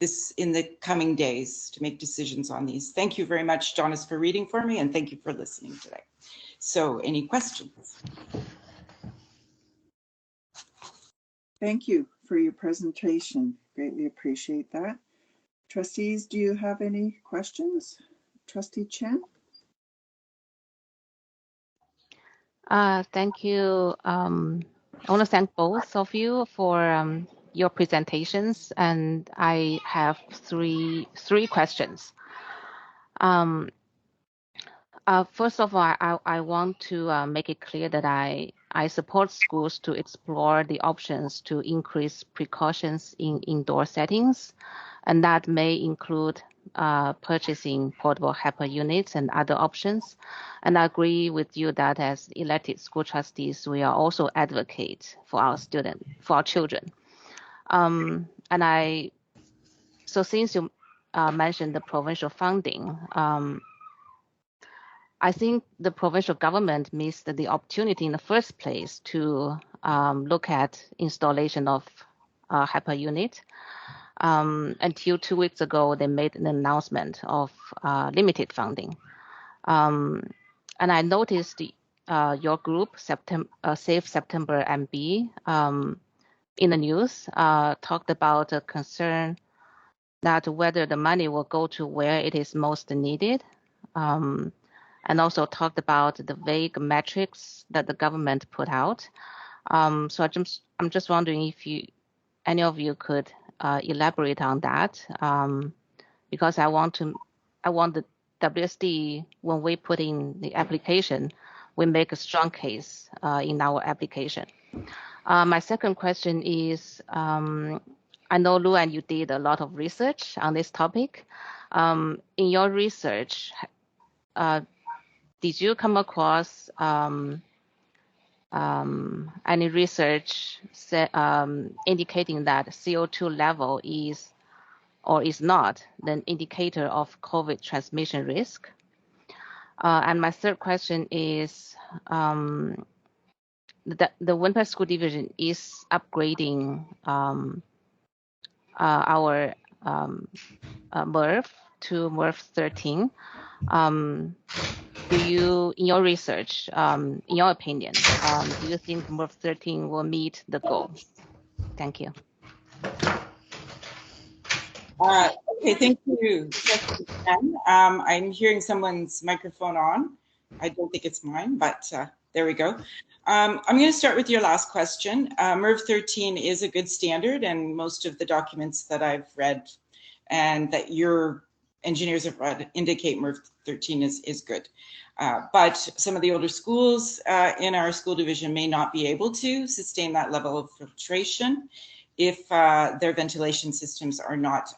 this in the coming days to make decisions on these. Thank you very much, Dawnis, for reading for me, and thank you for listening today. So any questions? Thank you for your presentation. Greatly appreciate that. Trustees, do you have any questions? Trustee Chen? Thank you. I want to thank both of you for your presentations, and I have three questions. First of all, I want to make it clear that I support schools to explore the options to increase precautions in indoor settings, and that may include purchasing portable HEPA units and other options. And I agree with you that as elected school trustees, we are also advocate for our children. So since you mentioned the provincial funding, I think the provincial government missed the opportunity in the first place to look at installation of HEPA unit. Until 2 weeks ago, they made an announcement of limited funding. And I noticed your group, Safe September MB, in the news, talked about a concern that whether the money will go to where it is most needed. And also talked about the vague metrics that the government put out. So I'm just wondering if any of you could elaborate on that, because I want the WSD, when we put in the application, we make a strong case in our application. My second question is, I know, Luanne, you did a lot of research on this topic. In your research, did you come across any research indicating that CO2 level is or is not an indicator of COVID transmission risk? And my third question is, the Winnipeg School Division is upgrading our MRF to MRF 13. Do you, in your research, in your opinion, do you think MRF 13 will meet the goal? Thank you. Okay, thank you. I'm hearing someone's microphone on. I don't think it's mine, but there we go. I'm going to start with your last question. MRF 13 is a good standard, and most of the documents that I've read and that your engineers have read indicate MRF 13 is good. But some of the older schools in our school division may not be able to sustain that level of filtration if their ventilation systems are not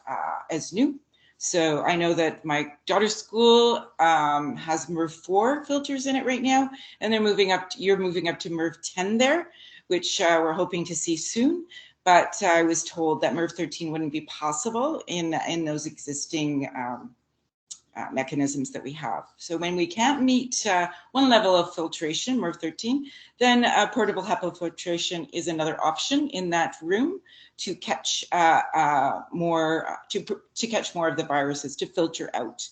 as new. So I know that my daughter's school has MRF 4 filters in it right now, and they're moving up. You're moving up to MRF 10 there, which we're hoping to see soon. But I was told that MRF 13 wouldn't be possible in those existing mechanisms that we have. So when we can't meet one level of filtration, MRF 13, then portable HEPA filtration is another option in that room to catch more of the viruses, to filter out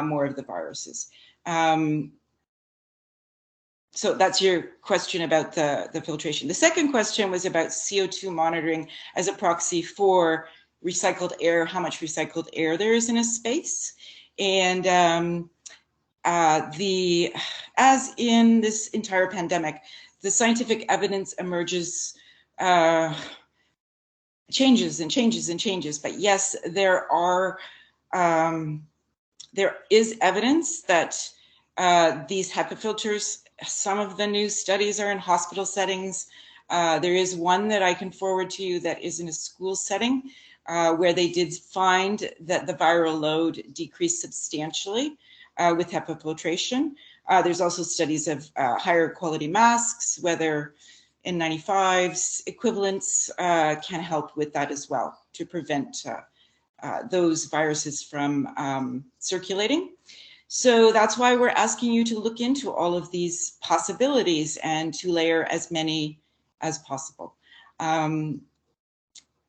more of the viruses. So that's your question about the filtration. The second question was about CO2 monitoring as a proxy for recycled air, how much recycled air there is in a space. And as in this entire pandemic, the scientific evidence emerges, changes and changes and changes. But yes, there is evidence that these HEPA filters, some of the new studies are in hospital settings. There is one that I can forward to you that is in a school setting where they did find that the viral load decreased substantially with HEPA filtration. There's also studies of higher quality masks, whether N95s equivalents can help with that as well to prevent those viruses from circulating. So that's why we're asking you to look into all of these possibilities and to layer as many as possible.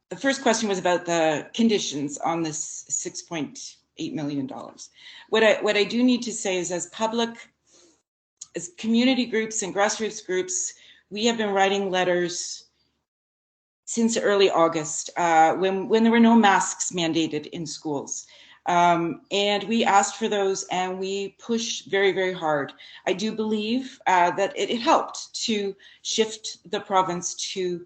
The first question was about the conditions on this $6.8 million. What I do need to say is, as community groups and grassroots groups, we have been writing letters since early August when there were no masks mandated in schools. And we asked for those and we pushed very, very hard. I do believe that it helped to shift the province to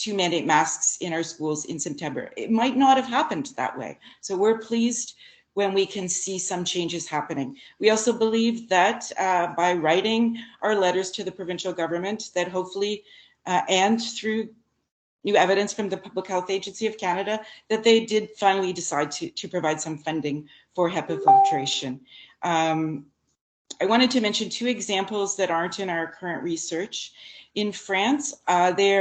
mandate masks in our schools in September. It might not have happened that way. So we're pleased when we can see some changes happening. We also believe that by writing our letters to the provincial government, that hopefully, and through new evidence from the Public Health Agency of Canada, that they did finally decide to provide some funding for HEPA filtration. I wanted to mention two examples that aren't in our current research. In France, they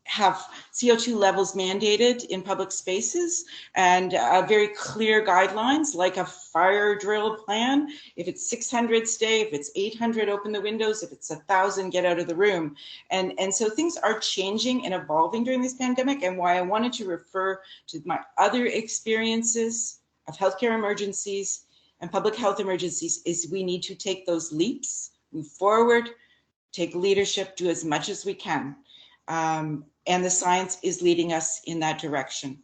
have CO2 levels mandated in public spaces and very clear guidelines, like a fire drill plan. If it's 600, stay. If it's 800, open the windows. If it's 1,000, get out of the room. And so things are changing and evolving during this pandemic. And why I wanted to refer to my other experiences of healthcare emergencies and public health emergencies is we need to take those leaps, move forward, take leadership, do as much as we can. And the science is leading us in that direction.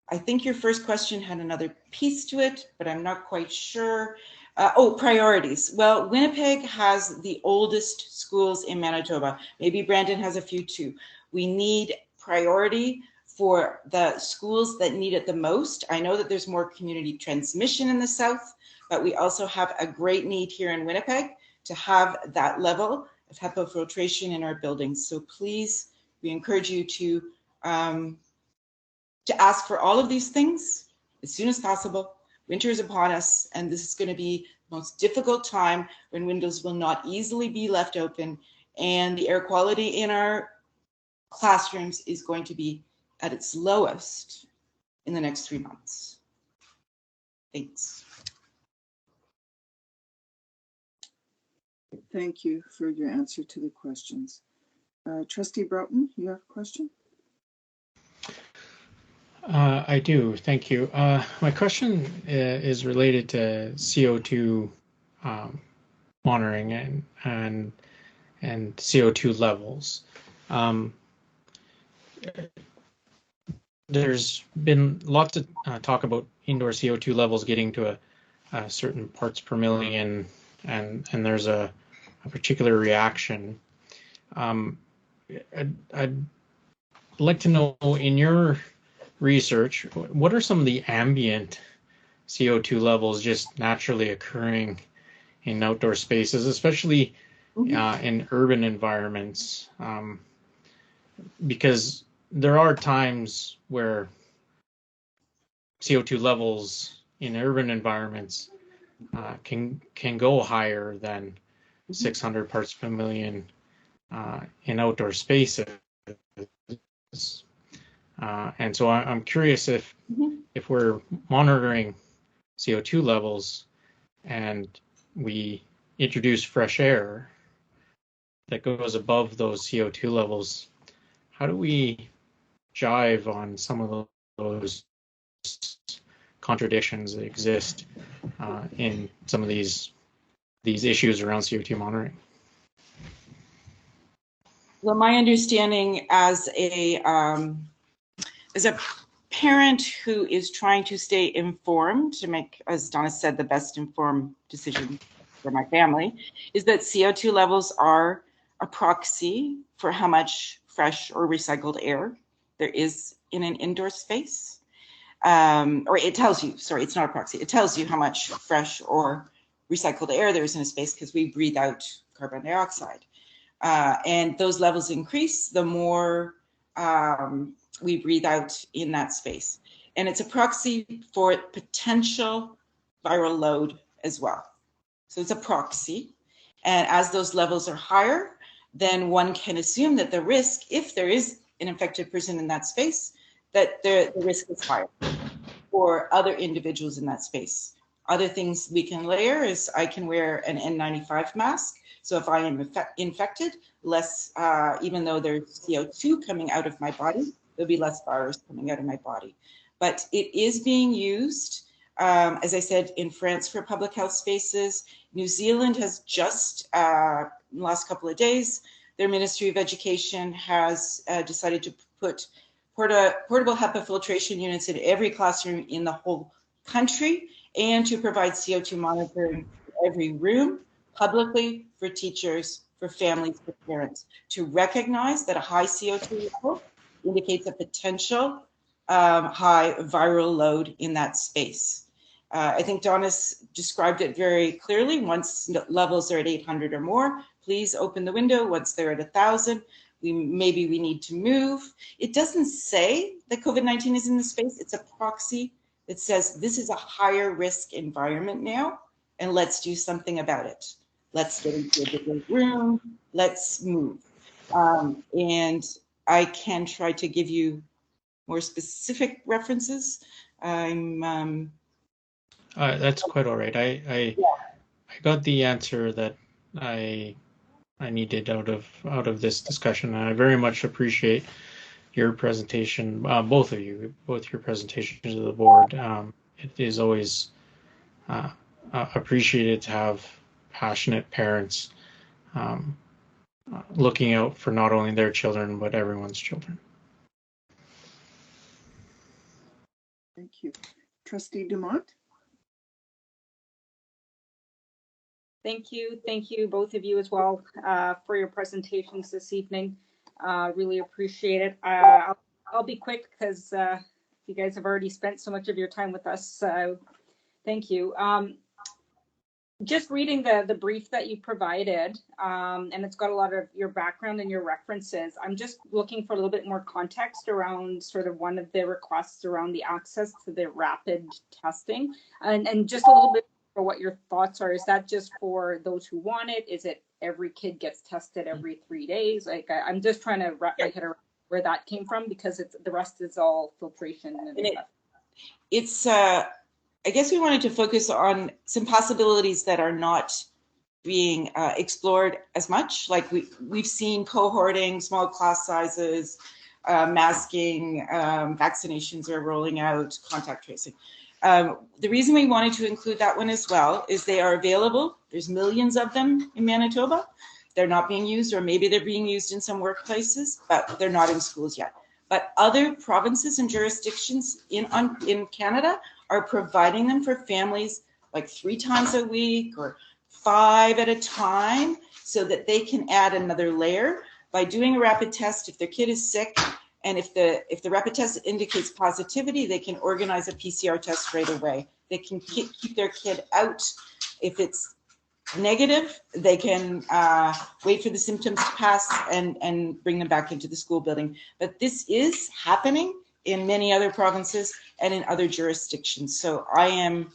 I think your first question had another piece to it, but I'm not quite sure. Priorities. Well, Winnipeg has the oldest schools in Manitoba. Maybe Brandon has a few too. We need priority for the schools that need it the most. I know that there's more community transmission in the south, but we also have a great need here in Winnipeg to have that level of HEPA filtration in our buildings. So please, we encourage you to ask for all of these things as soon as possible. Winter is upon us, and this is going to be the most difficult time when windows will not easily be left open, and the air quality in our classrooms is going to be at its lowest in the next 3 months. Thanks. Thank you for your answer to the questions. Trustee Broughton, you have a question? I do, thank you. My question is related to CO2 monitoring and CO2 levels. There's been lots of talk about indoor CO2 levels getting to a certain parts per million, and there's a particular reaction. I'd like to know, in your research, what are some of the ambient CO2 levels just naturally occurring in outdoor spaces, especially in urban environments? Because there are times where CO2 levels in urban environments can go higher than 600 parts per million in outdoor spaces. And so I'm curious if we're monitoring CO2 levels and we introduce fresh air that goes above those CO2 levels, how do we jive on some of those contradictions that exist in some of these issues around CO2 monitoring? Well, my understanding as a parent who is trying to stay informed to make, as Dawnis said, the best informed decision for my family, is that CO2 levels are a proxy for how much fresh or recycled air there is in an indoor space. Or it tells you, sorry, it's not a proxy, it tells you how much fresh or recycled air there is in a space because we breathe out carbon dioxide. And those levels increase the more we breathe out in that space. And it's a proxy for potential viral load as well. So it's a proxy. And as those levels are higher, then one can assume that the risk, if there is an infected person in that space, that the risk is higher for other individuals in that space. Other things we can layer is I can wear an N95 mask. So if I am infected, less, even though there's CO2 coming out of my body, there'll be less virus coming out of my body. But it is being used, as I said, in France for public health spaces. New Zealand has just, in the last couple of days, their Ministry of Education has decided to put portable HEPA filtration units in every classroom in the whole country, and to provide CO2 monitoring in every room, publicly, for teachers, for families, for parents, to recognize that a high CO2 level indicates a potential high viral load in that space. I think Dawnis described it very clearly. Once levels are at 800 or more, please open the window. Once they're at 1,000, maybe we need to move. It doesn't say that COVID-19 is in the space. It's a proxy that says this is a higher risk environment now, and let's do something about it. Let's get into a different room. Let's move. And I can try to give you more specific references. That's quite all right. I got the answer that I needed out of this discussion, and I very much appreciate your presentation, both your presentations to the board. It is always appreciated to have passionate parents looking out for not only their children but everyone's children. Thank you. Trustee Dumont? Thank you, both of you as well, for your presentations this evening. Really appreciate it. I'll be quick because you guys have already spent so much of your time with us. So thank you. just reading the brief that you provided, and it's got a lot of your background and your references. I'm just looking for a little bit more context around sort of one of the requests around the access to the rapid testing, and just a little bit for what your thoughts are. Is that just for those who want it? Is it every kid gets tested every 3 days? Like I'm just trying to wrap my head around where that came from, because it's the rest is all filtration and it's I guess we wanted to focus on some possibilities that are not being explored as much. Like we've seen cohorting, small class sizes, masking, vaccinations are rolling out, contact tracing. The reason we wanted to include that one as well is they are available. There's millions of them in Manitoba. They're not being used, or maybe they're being used in some workplaces, but they're not in schools yet. But other provinces and jurisdictions in Canada are providing them for families like 3 times a week or 5 at a time, so that they can add another layer by doing a rapid test. If their kid is sick, and if the rapid test indicates positivity, they can organize a PCR test right away. They can keep their kid out. If it's negative, they can wait for the symptoms to pass and bring them back into the school building. But this is happening in many other provinces and in other jurisdictions. So I am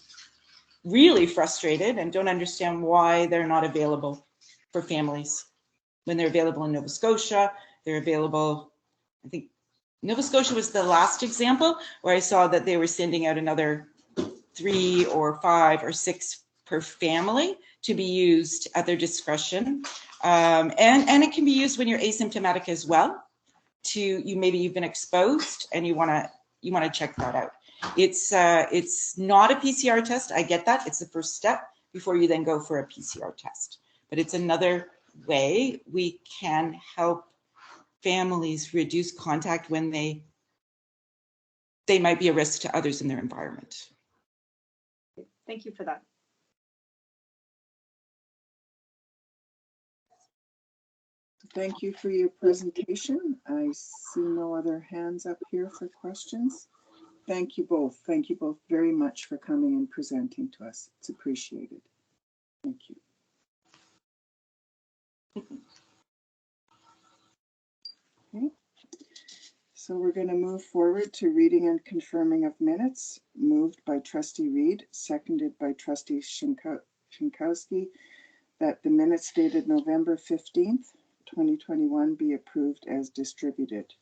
really frustrated and don't understand why they're not available for families. When they're available in Nova Scotia, they're available, I think Nova Scotia was the last example where I saw that they were sending out another 3 or 5 or 6 per family to be used at their discretion. And it can be used when you're asymptomatic as well. Maybe you've been exposed and you want to check that out. It's not a PCR test. I get that. It's the first step before you then go for a PCR test. But it's another way we can help families reduce contact when they might be a risk to others in their environment. Thank you for that. Thank you for your presentation. I see no other hands up here for questions. Thank you both. Thank you both very much for coming and presenting to us. It's appreciated. Thank you. Okay. So we're going to move forward to reading and confirming of minutes, moved by Trustee Reed, seconded by Trustee Shinkowski, that the minutes dated November 15th, 2021 be approved as distributed.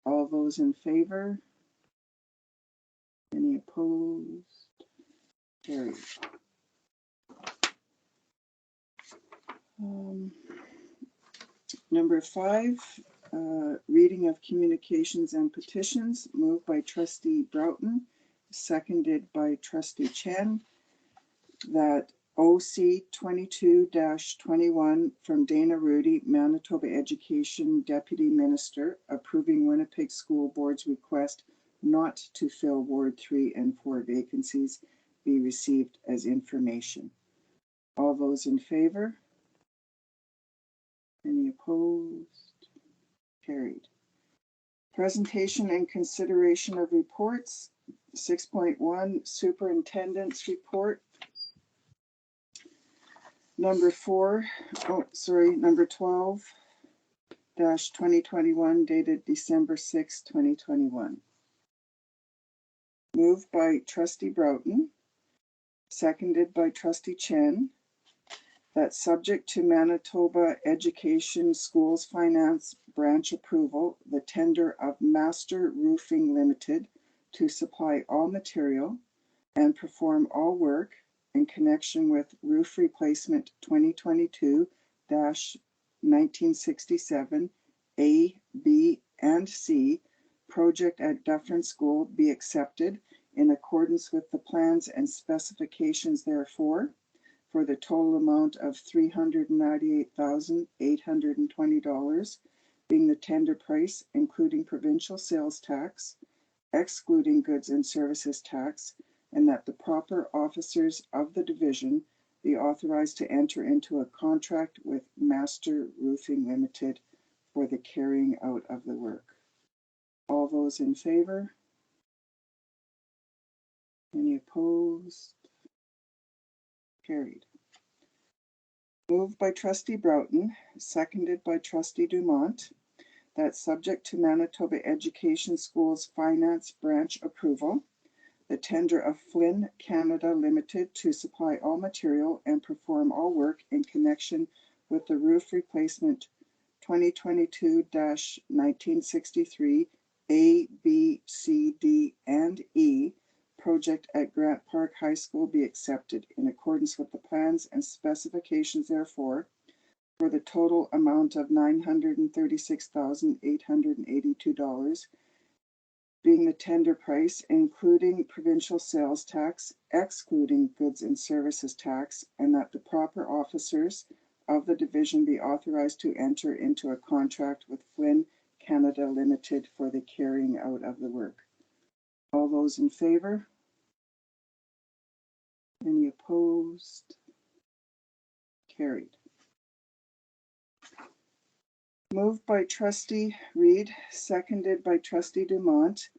All those in favor? Any opposed? Carried. Number 5, reading of communications and petitions, moved by Trustee Broughton, seconded by Trustee Chen, that OC 22-21 from Dana Rudy, Manitoba Education Deputy Minister, approving Winnipeg School Board's request not to fill Ward 3 and 4 vacancies, be received as information. All those in favor? Any opposed? Carried. Presentation and consideration of reports. 6.1 Superintendent's Report. Number 12-2021 dated December 6, 2021. Moved by Trustee Broughton, seconded by Trustee Chen, that subject to Manitoba Education Schools Finance Branch approval, the tender of Master Roofing Limited to supply all material and perform all work in connection with roof replacement 2022-1967 A, B, and C project at Dufferin School be accepted in accordance with the plans and specifications therefore, for the total amount of $398,820, being the tender price, including provincial sales tax, excluding goods and services tax, and that the proper officers of the division be authorized to enter into a contract with Master Roofing Limited for the carrying out of the work. All those in favor? Any opposed? Carried. Moved by trustee Broughton, seconded by trustee Dumont, that subject to Manitoba Education Schools Finance Branch approval, the tender of Flynn Canada Limited to supply all material and perform all work in connection with the roof replacement 2022-1963 A, B, C, D, and E project at Grant Park High School be accepted in accordance with the plans and specifications therefore for the total amount of $936,882, being the tender price, including provincial sales tax, excluding goods and services tax, and that the proper officers of the division be authorized to enter into a contract with Flynn Canada Limited for the carrying out of the work. All those in favor? Any opposed? Carried. Moved by trustee Reed, seconded by trustee Dumont,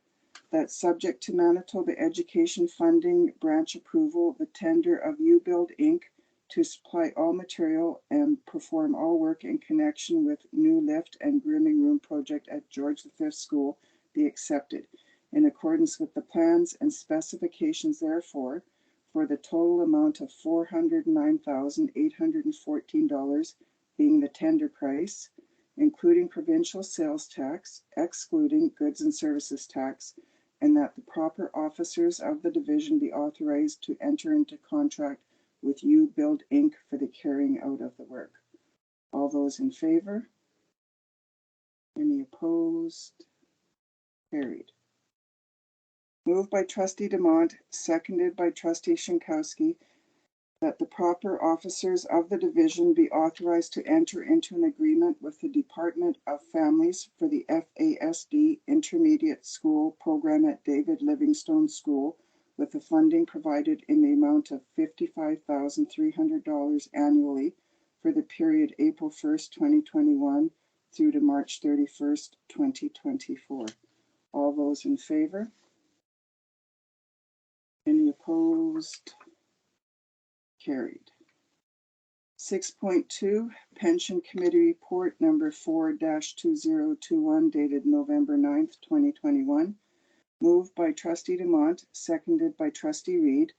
that subject to Manitoba Education Funding Branch approval, the tender of U-Build Inc. to supply all material and perform all work in connection with new lift and grooming room project at George V School be accepted in accordance with the plans and specifications therefore for the total amount of $409,814 being the tender price, including provincial sales tax, excluding goods and services tax, and that the proper officers of the division be authorized to enter into contract with U-Build Inc. for the carrying out of the work. All those in favor? Any opposed? Carried. Moved by trustee Dumont, seconded by trustee Shinkowski, that the proper officers of the division be authorized to enter into an agreement with the Department of Families for the FASD Intermediate School program at David Livingstone School, with the funding provided in the amount of $55,300 annually for the period April 1st, 2021 through to March 31st, 2024. All those in favor? Any opposed? Carried. 6.2 Pension Committee Report number 4-2021 dated November 9th, 2021. Moved by trustee Dumont, seconded by trustee Reed,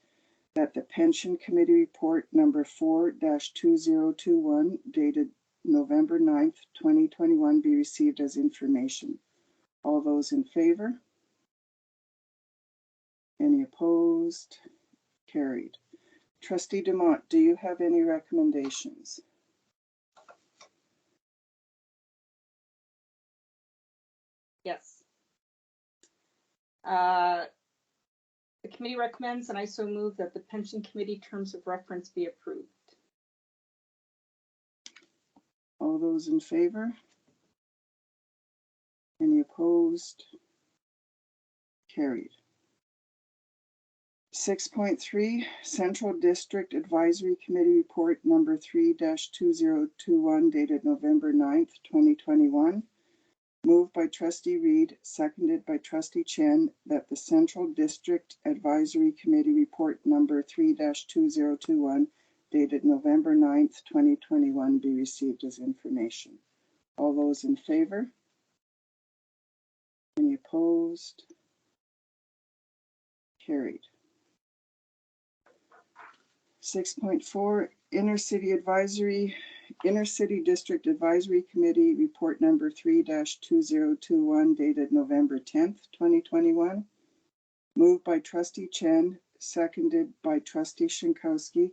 that the Pension Committee Report number 4-2021 dated November 9th, 2021 be received as information. All those in favor? Any opposed? Carried. Trustee Dumont, do you have any recommendations? Yes. The committee recommends, and I so move, that the pension committee terms of reference be approved. All those in favor? Any opposed? Carried. 6.3 Central District Advisory Committee Report number 3-2021 dated November 9th, 2021. Moved by trustee Reed, seconded by trustee Chen, that the Central District Advisory Committee Report number 3-2021 dated November 9th, 2021 be received as information. All those in favor? Any opposed? Carried. 6.4 Inner City District Advisory Committee Report number 3-2021 dated November 10th, 2021. Moved by trustee Chen, seconded by trustee Shinkowski,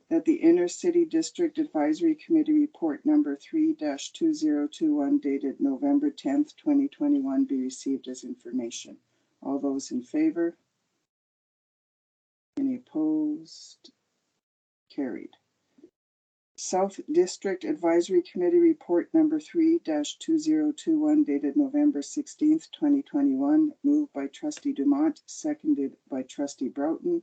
that the Inner City District Advisory Committee Report number 3-2021 dated November 10th, 2021 be received as information. All those in favor? Any opposed? Carried. South District Advisory Committee Report number 3-2021 dated November 16th, 2021, moved by trustee Dumont, seconded by trustee Broughton,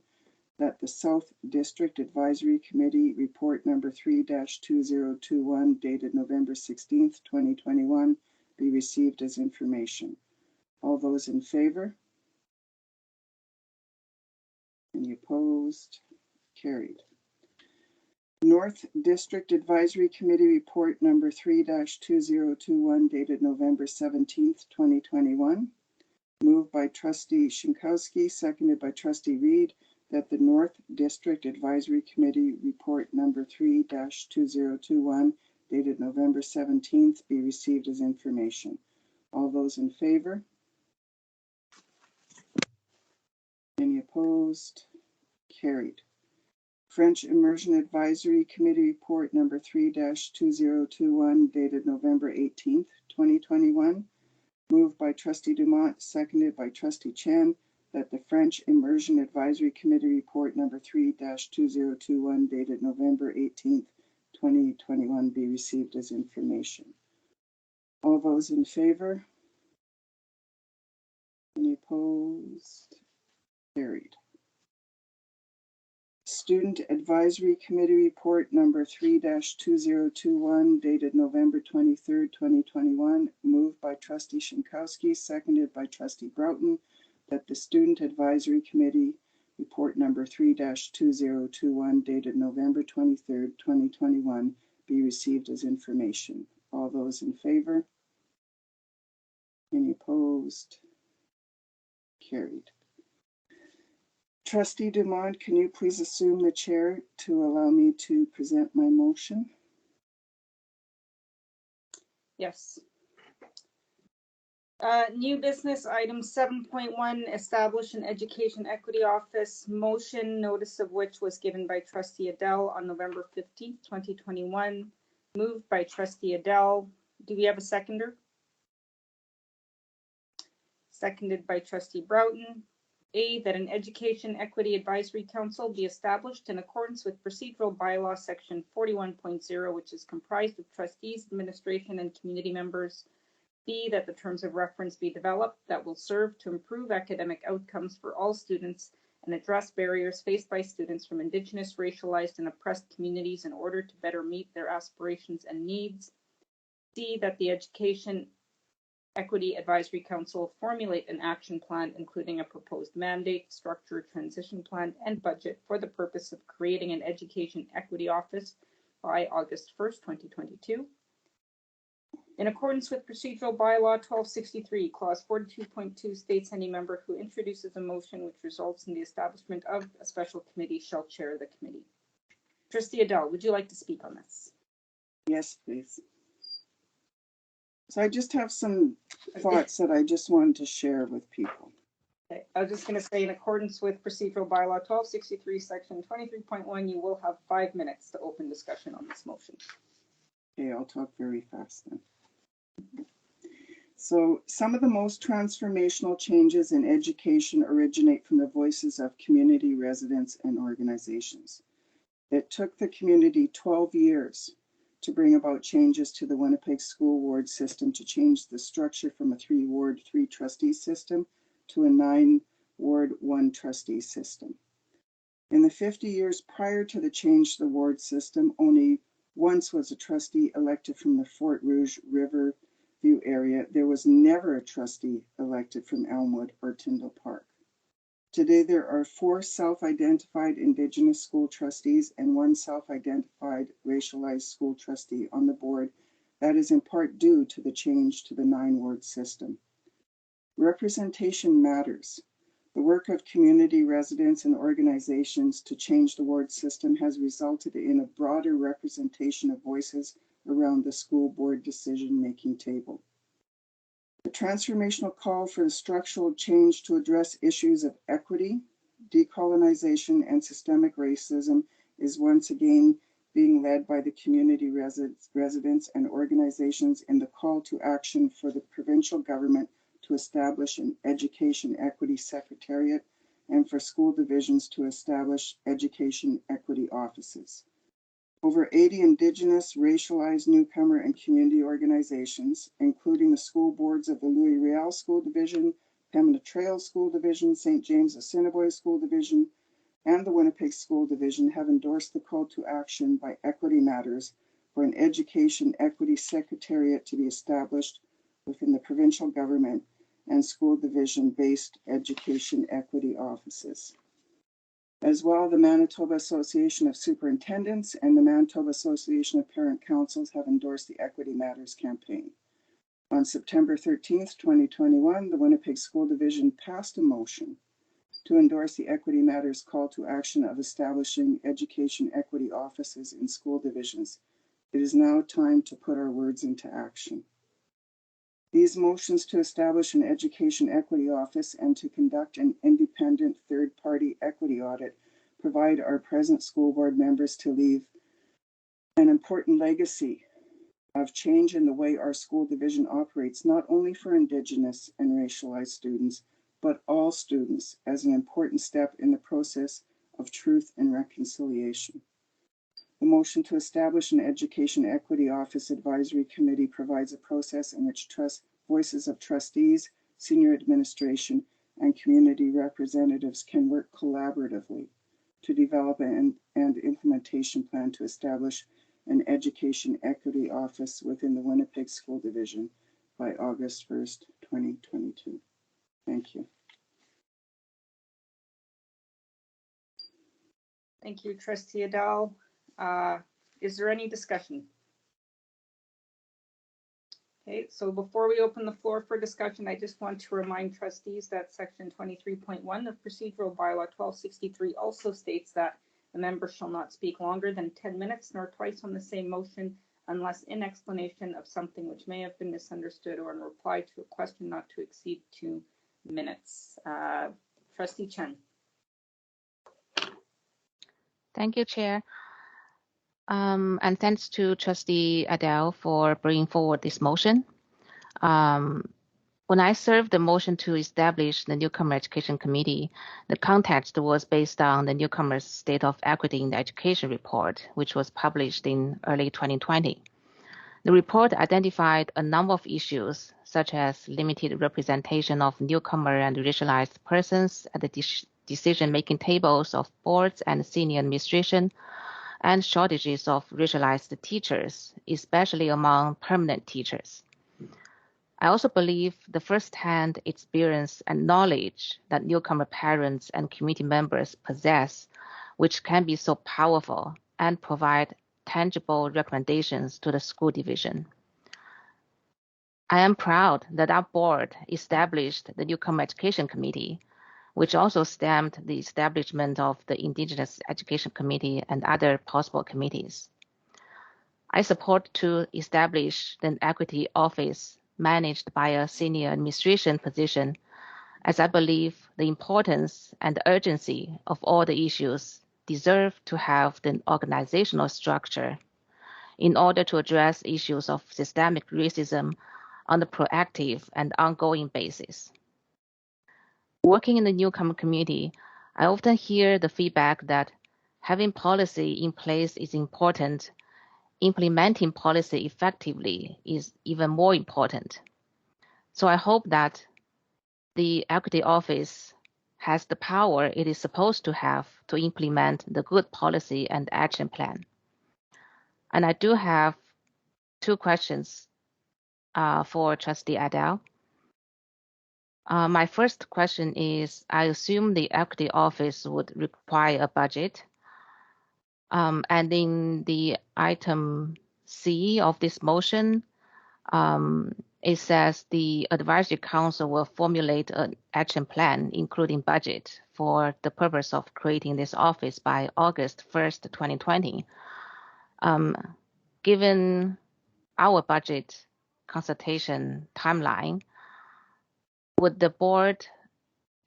that the South District Advisory Committee Report number 3-2021 dated November 16th, 2021 be received as information. All those in favor? Any opposed? Carried. North District Advisory Committee Report number 3-2021 dated November 17th, 2021. Moved by Trustee Shinkowski, seconded by Trustee Reed, that the North District Advisory Committee Report number 3-2021 dated November 17th be received as information. All those in favor? Any opposed? Carried. French Immersion Advisory Committee Report number 3-2021 dated November 18th, 2021. Moved by Trustee Dumont, seconded by Trustee Chen, that the French Immersion Advisory Committee Report number 3-2021 dated November 18th, 2021 be received as information. All those in favor? Any opposed? Carried. Student Advisory Committee Report number 3-2021 dated November 23rd, 2021, moved by Trustee Shinkowski, seconded by Trustee Broughton, that the Student Advisory Committee Report number 3-2021 dated November 23rd, 2021 be received as information. All those in favor? Any opposed? Carried. Trustee Dumont, can you please assume the chair to allow me to present my motion? Yes. New business item 7.1, establish an education equity office. Motion, notice of which was given by Trustee Adele on November 15th, 2021. Moved by Trustee Adele. Do we have a seconder? Seconded by Trustee Broughton. A, that an Education Equity Advisory Council be established in accordance with procedural bylaw section 41.0, which is comprised of trustees, administration, and community members. B, that the terms of reference be developed that will serve to improve academic outcomes for all students and address barriers faced by students from Indigenous, racialized, and oppressed communities in order to better meet their aspirations and needs. C, that the Education Equity Advisory Council formulate an action plan, including a proposed mandate, structure, transition plan, and budget for the purpose of creating an Education Equity Office by August 1st, 2022. In accordance with Procedural Bylaw 1263, Clause 42.2 states any member who introduces a motion which results in the establishment of a special committee shall chair the committee. Trustee Adele, would you like to speak on this? Yes, please. So I just have some thoughts that I just wanted to share with people. Okay. I was just going to say, in accordance with Procedural Bylaw 1263, Section 23.1, you will have 5 minutes to open discussion on this motion. Okay, I'll talk very fast then. So some of the most transformational changes in education originate from the voices of community residents and organizations. It took the community 12 years to bring about changes to the Winnipeg school ward system to change the structure from a 3-ward, 3-trustee system to a 9-ward, 1-trustee system. In the 50 years prior to the change to the ward system, only once was a trustee elected from the Fort Rouge Riverview area. There was never a trustee elected from Elmwood or Tyndall Park. Today, there are 4 self-identified Indigenous school trustees and 1 self-identified racialized school trustee on the board. That is in part due to the change to the 9-ward system. Representation matters. The work of community residents and organizations to change the ward system has resulted in a broader representation of voices around the school board decision-making table. The transformational call for the structural change to address issues of equity, decolonization, and systemic racism is once again being led by the community residents and organizations in the call to action for the provincial government to establish an education equity secretariat and for school divisions to establish education equity offices. Over 80 Indigenous, racialized, newcomer, and community organizations, including the school boards of the Louis Riel School Division, Pembina Trail School Division, St. James Assiniboine School Division, and the Winnipeg School Division, have endorsed the call to action by Equity Matters for an education equity secretariat to be established within the provincial government and school division-based education equity offices. As well, the Manitoba Association of Superintendents and the Manitoba Association of Parent Councils have endorsed the Equity Matters campaign. On September 13th, 2021, the Winnipeg School Division passed a motion to endorse the Equity Matters call to action of establishing education equity offices in school divisions. It is now time to put our words into action. These motions to establish an education equity office and to conduct an independent third-party equity audit provide our present school board members to leave an important legacy of change in the way our school division operates, not only for Indigenous and racialized students, but all students, as an important step in the process of truth and reconciliation. The motion to establish an Education Equity Office Advisory Committee provides a process in which voices of trustees, senior administration, and community representatives can work collaboratively to develop an implementation plan to establish an Education Equity Office within the Winnipeg School Division by August 1st, 2022. Thank you. Thank you, Trustee Adele. Is there any discussion? Okay, so before we open the floor for discussion, I just want to remind trustees that section 23.1 of procedural bylaw 1263 also states that the member shall not speak longer than 10 minutes nor twice on the same motion unless in explanation of something which may have been misunderstood or in reply to a question not to exceed 2 minutes. Trustee Chen. Thank you, Chair. And thanks to Trustee Adele for bringing forward this motion. When I served the motion to establish the Newcomer Education Committee, the context was based on the Newcomer's State of Equity in the Education report, which was published in early 2020. The report identified a number of issues, such as limited representation of newcomer and racialized persons at the decision-making tables of boards and senior administration, and shortages of racialized teachers, especially among permanent teachers. I also believe the first-hand experience and knowledge that newcomer parents and community members possess, which can be so powerful and provide tangible recommendations to the school division. I am proud that our board established the Newcomer Education Committee, which also stemmed the establishment of the Indigenous Education Committee and other possible committees. I support to establish an equity office managed by a senior administration position, as I believe the importance and the urgency of all the issues deserve to have the organizational structure in order to address issues of systemic racism on a proactive and ongoing basis. Working in the newcomer community, I often hear the feedback that having policy in place is important. Implementing policy effectively is even more important. So I hope that the Equity Office has the power it is supposed to have to implement the good policy and action plan. And I do have 2 questions for Trustee Adele. My first question is, I assume the Equity Office would require a budget. And in the item C of this motion, it says the Advisory Council will formulate an action plan, including budget, for the purpose of creating this office by August 1st, 2020. Given our budget consultation timeline, would the board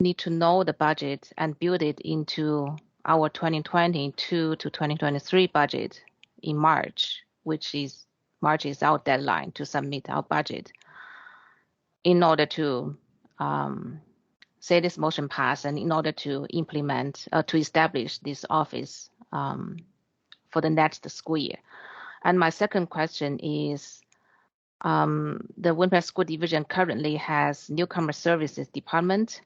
need to know the budget and build it into our 2022 to 2023 budget in March, which is March is our deadline to submit our budget, in order to say this motion pass and in order to implement, to establish this office for the next school year? And my second question is, the Winnipeg School Division currently has Newcomer Services Department.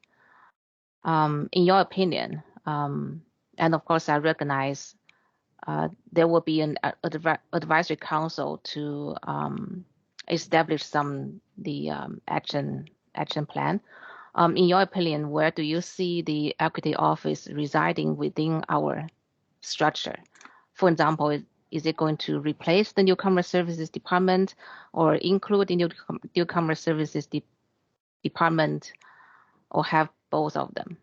In your opinion, and of course I recognize there will be an advisory council to establish the action plan. In your opinion, where do you see the equity office residing within our structure? For example, is it going to replace the newcomer services department or include the newcomer services department or have both of them?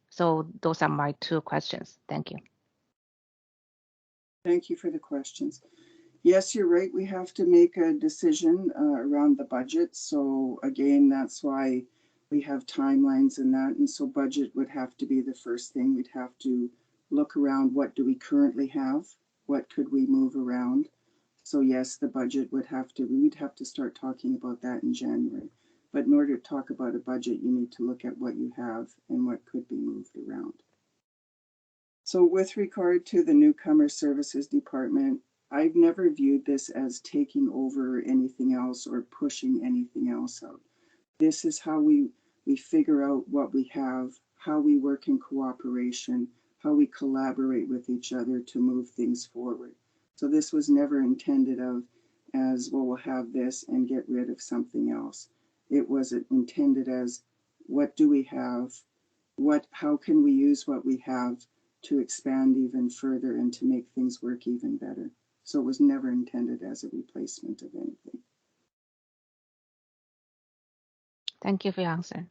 So those are my two questions. Thank you. Thank you for the questions. Yes, you're right. We have to make a decision around the budget. So again, that's why we have timelines and that. And so budget would have to be the first thing. We'd have to look around, what do we currently have? What could we move around? So yes, the budget would have to, we'd have to start talking about that in January. But in order to talk about a budget, you need to look at what you have and what could be moved around. So with regard to the newcomer services department, I've never viewed this as taking over anything else or pushing anything else out. This is how we figure out what we have, how we work in cooperation, how we collaborate with each other to move things forward. So this was never intended of as, well, we'll have this and get rid of something else. It was intended as, what do we have? How can we use what we have to expand even further and to make things work even better? So it was never intended as a replacement of anything. Thank you for your answer.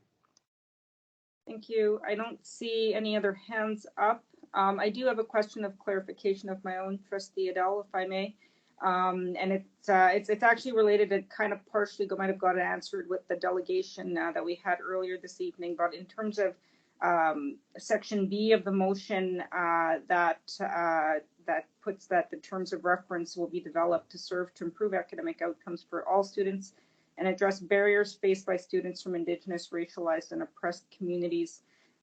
Thank you. I don't see any other hands up. I do have a question of clarification of my own, Trustee Adele, if I may. And it's actually related. It kind of partially might have got answered with the delegation that we had earlier this evening. But in terms of Section B of the motion that puts that the terms of reference will be developed to serve to improve academic outcomes for all students and address barriers faced by students from Indigenous, racialized, and oppressed communities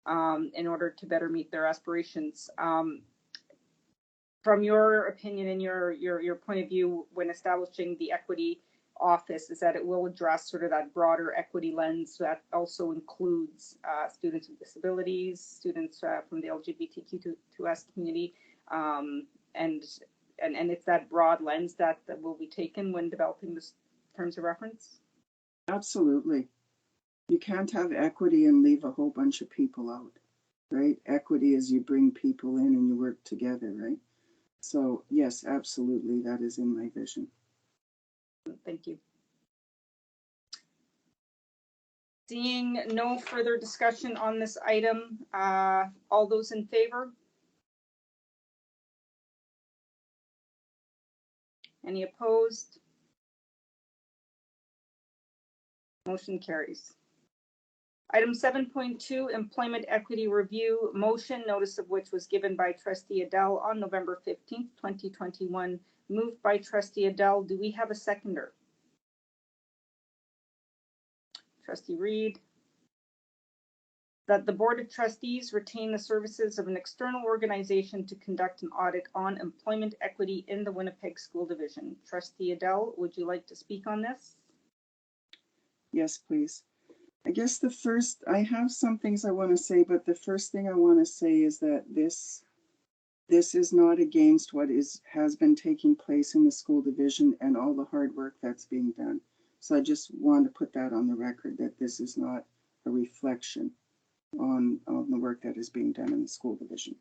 in order to better meet their aspirations. From your opinion and your point of view when establishing the equity office, is that it will address sort of that broader equity lens that also includes students with disabilities, students from the LGBTQ2S community, and it's that broad lens that will be taken when developing the terms of reference? Absolutely. You can't have equity and leave a whole bunch of people out, right? Equity is you bring people in and you work together, right? So yes, absolutely, that is in my vision. Thank you. Seeing no further discussion on this item, all those in favor? Any opposed? Motion carries. Item 7.2, Employment Equity Review motion, notice of which was given by Trustee Adele on November 15th, 2021, moved by Trustee Adele. Do we have a seconder? Trustee Reed. That the Board of Trustees retain the services of an external organization to conduct an audit on employment equity in the Winnipeg School Division. Trustee Adele, would you like to speak on this? Yes, please. I guess I have some things I want to say, but the first thing I want to say is that this is not against what has been taking place in the school division and all the hard work that's being done. So I just want to put that on the record, that this is not a reflection on the work that is being done in the school division.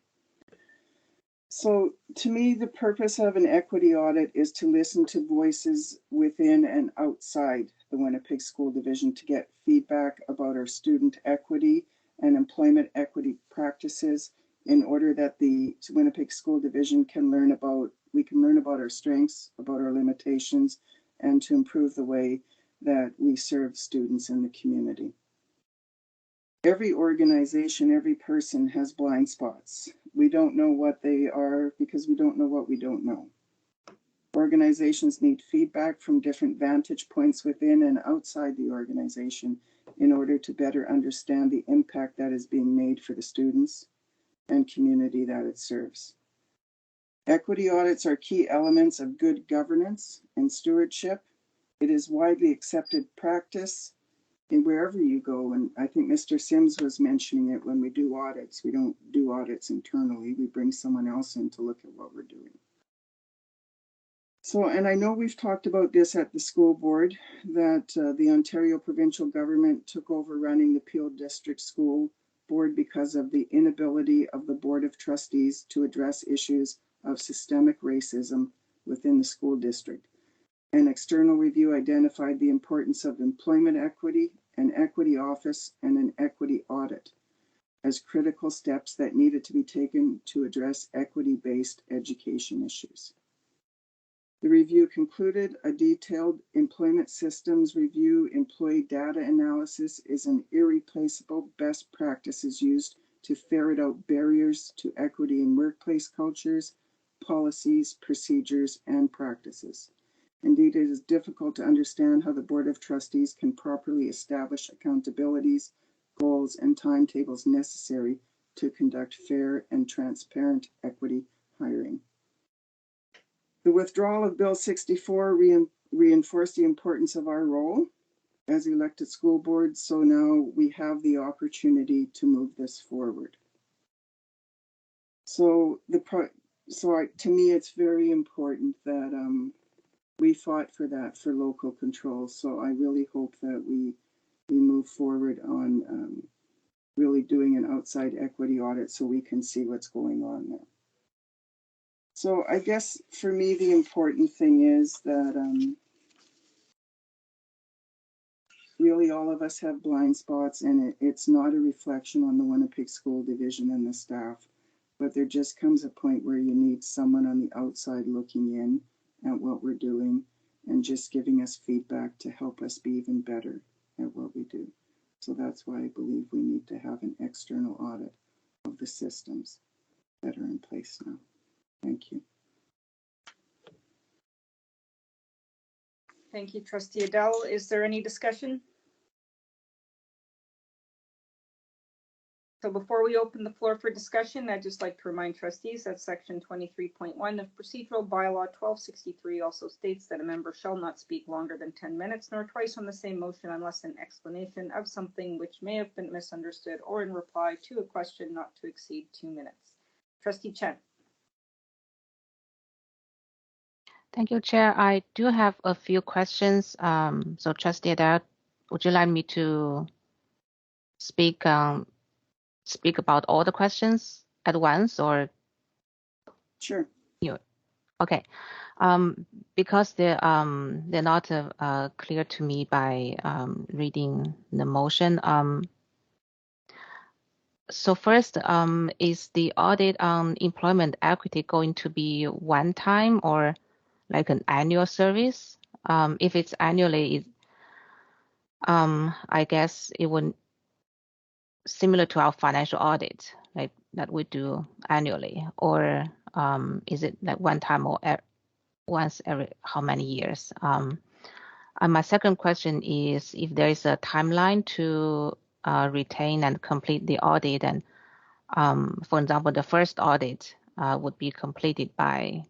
So to me, the purpose of an equity audit is to listen to voices within and outside the Winnipeg School Division to get feedback about our student equity and employment equity practices in order that the Winnipeg School Division can learn about our strengths, about our limitations, and to improve the way that we serve students in the community. Every organization, every person has blind spots. We don't know what they are because we don't know what we don't know. Organizations need feedback from different vantage points within and outside the organization in order to better understand the impact that is being made for the students and community that it serves. Equity audits are key elements of good governance and stewardship. It is widely accepted practice in wherever you go, and I think Mr. Sims was mentioning it, when we do audits, we don't do audits internally, we bring someone else in to look at what we're doing. So, and I know we've talked about this at the school board, that the Ontario provincial government took over running the Peel District School Board because of the inability of the Board of Trustees to address issues of systemic racism within the school district. An external review identified the importance of employment equity, an equity office, and an equity audit as critical steps that needed to be taken to address equity-based education issues. The review concluded a detailed employment systems review, employee data analysis is an irreplaceable best practices used to ferret out barriers to equity in workplace cultures, policies, procedures, and practices. Indeed, it is difficult to understand how the Board of Trustees can properly establish accountabilities, goals, and timetables necessary to conduct fair and transparent equity hiring. The withdrawal of Bill 64 reinforced the importance of our role as elected school boards, so now we have the opportunity to move this forward. So to me, it's very important that we fought for that, for local control. So I really hope that we move forward on really doing an outside equity audit so we can see what's going on there. So I guess for me, the important thing is that really all of us have blind spots, and it's not a reflection on the Winnipeg School Division and the staff, but there just comes a point where you need someone on the outside looking in at what we're doing and just giving us feedback to help us be even better at what we do. So that's why I believe we need to have an external audit of the systems that are in place now. Thank you. Thank you, Trustee Adele. Is there any discussion? So before we open the floor for discussion, I'd just like to remind trustees that section 23.1 of procedural bylaw 1263 also states that a member shall not speak longer than 10 minutes nor twice on the same motion unless an explanation of something which may have been misunderstood or in reply to a question not to exceed 2 minutes. Trustee Chen. Thank you, Chair. I do have a few questions. So Trustee Adele, would you like me to speak about all the questions at once, or? Sure. Okay. Because they're not clear to me by reading the motion. So first, is the audit on employment equity going to be one time or like an annual service? If it's annually, I guess it would similar to our financial audit, like that we do annually, or is it like one time or once every how many years? And my second question is if there is a timeline to retain and complete the audit, and for example, the first audit would be completed by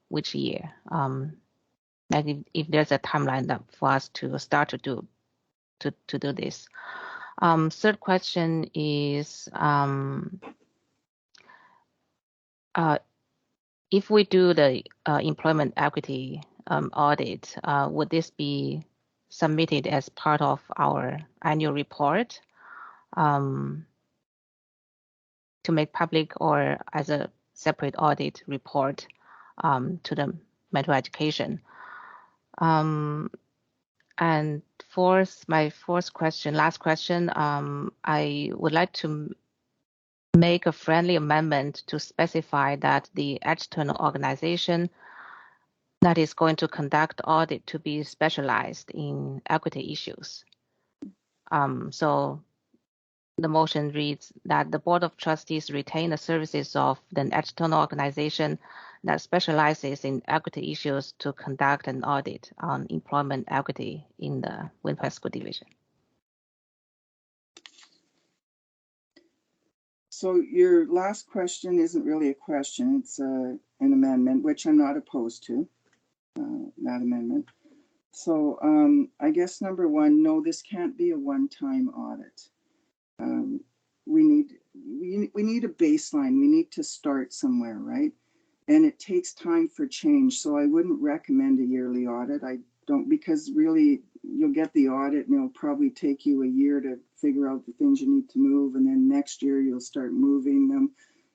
which year? Like if there's a timeline that for us to start to do this. Third question is if we do the employment equity audit, would this be submitted as part of our annual report to make public, or as a separate audit report to the Manitoba Education? And my last question, I would like to make a friendly amendment to specify that the external organization that is going to conduct audit to be specialized in equity issues. So the motion reads that the Board of Trustees retain the services of the external organization that specializes in equity issues to conduct an audit on employment equity in the Winnipeg School Division. So your last question isn't really a question, it's an amendment, which I'm not opposed to, that amendment. So I guess number one, no, this can't be a one-time audit. We need a baseline. We need to start somewhere, right? and it takes time for change. So I wouldn't recommend a yearly audit. I don't, because really you'll get the audit and it'll probably take you a year to figure out the things you need to move, and then next year you'll start moving them.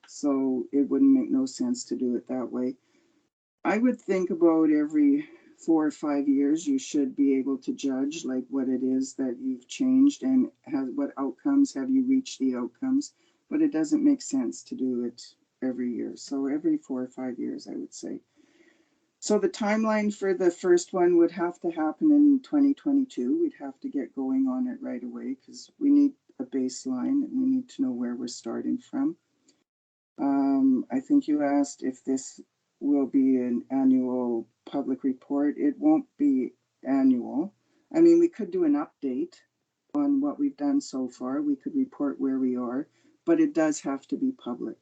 So it wouldn't make no sense to do it that way. I would think about every 4 or 5 years you should be able to judge like what it is that you've changed and what outcomes have you reached the outcomes. But it doesn't make sense to do it every year. So every 4 or 5 years, I would say. So the timeline for the first one would have to happen in 2022. We'd have to get going on it right away because we need a baseline and we need to know where we're starting from. I think you asked if this will be an annual public report. It won't be annual. I mean, we could do an update on what we've done so far. We could report where we are, but it does have to be public.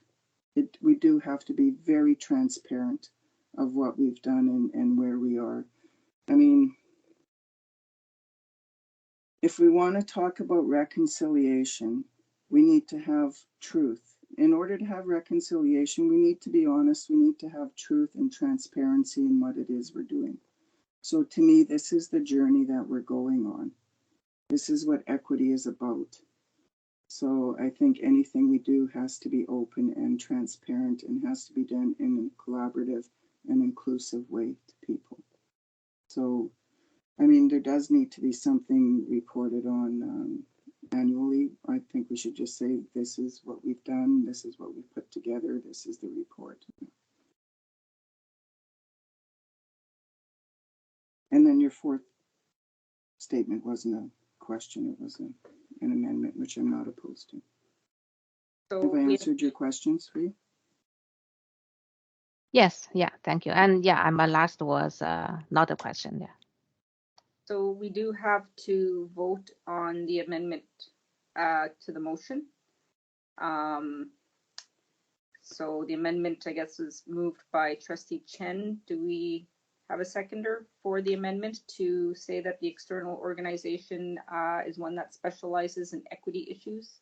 We do have to be very transparent of what we've done and where we are. I mean, if we want to talk about reconciliation, we need to have truth. In order to have reconciliation, we need to be honest. We need to have truth and transparency in what it is we're doing. So to me, this is the journey that we're going on. This is what equity is about. So I think anything we do has to be open and transparent and has to be done in a collaborative and inclusive way to people. So, I mean, there does need to be something reported on annually. I think we should just say, this is what we've done, this is what we've put together, this is the report. And then your fourth statement wasn't a question, it was an amendment, which I'm not opposed to. So Have I answered your questions for you? Yes, yeah, thank you. And yeah, and my last was not a question. Yeah. So we do have to vote on the amendment to the motion. So the amendment, I guess, is moved by Trustee Chen. Do we have a seconder for the amendment to say that the external organization is one that specializes in equity issues?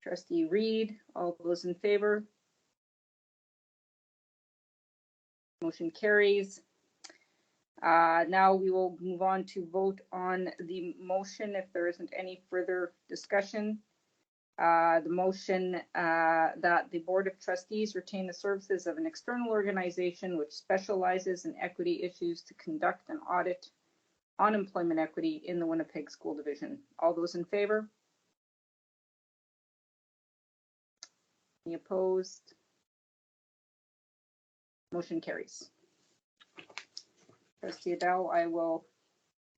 Trustee Reed, all those in favor? Motion carries. Now we will move on to vote on the motion if there isn't any further discussion. The motion that the Board of Trustees retain the services of an external organization which specializes in equity issues to conduct an audit on employment equity in the Winnipeg School Division. All those in favor? Any opposed? Motion carries. Trustee Adele, I will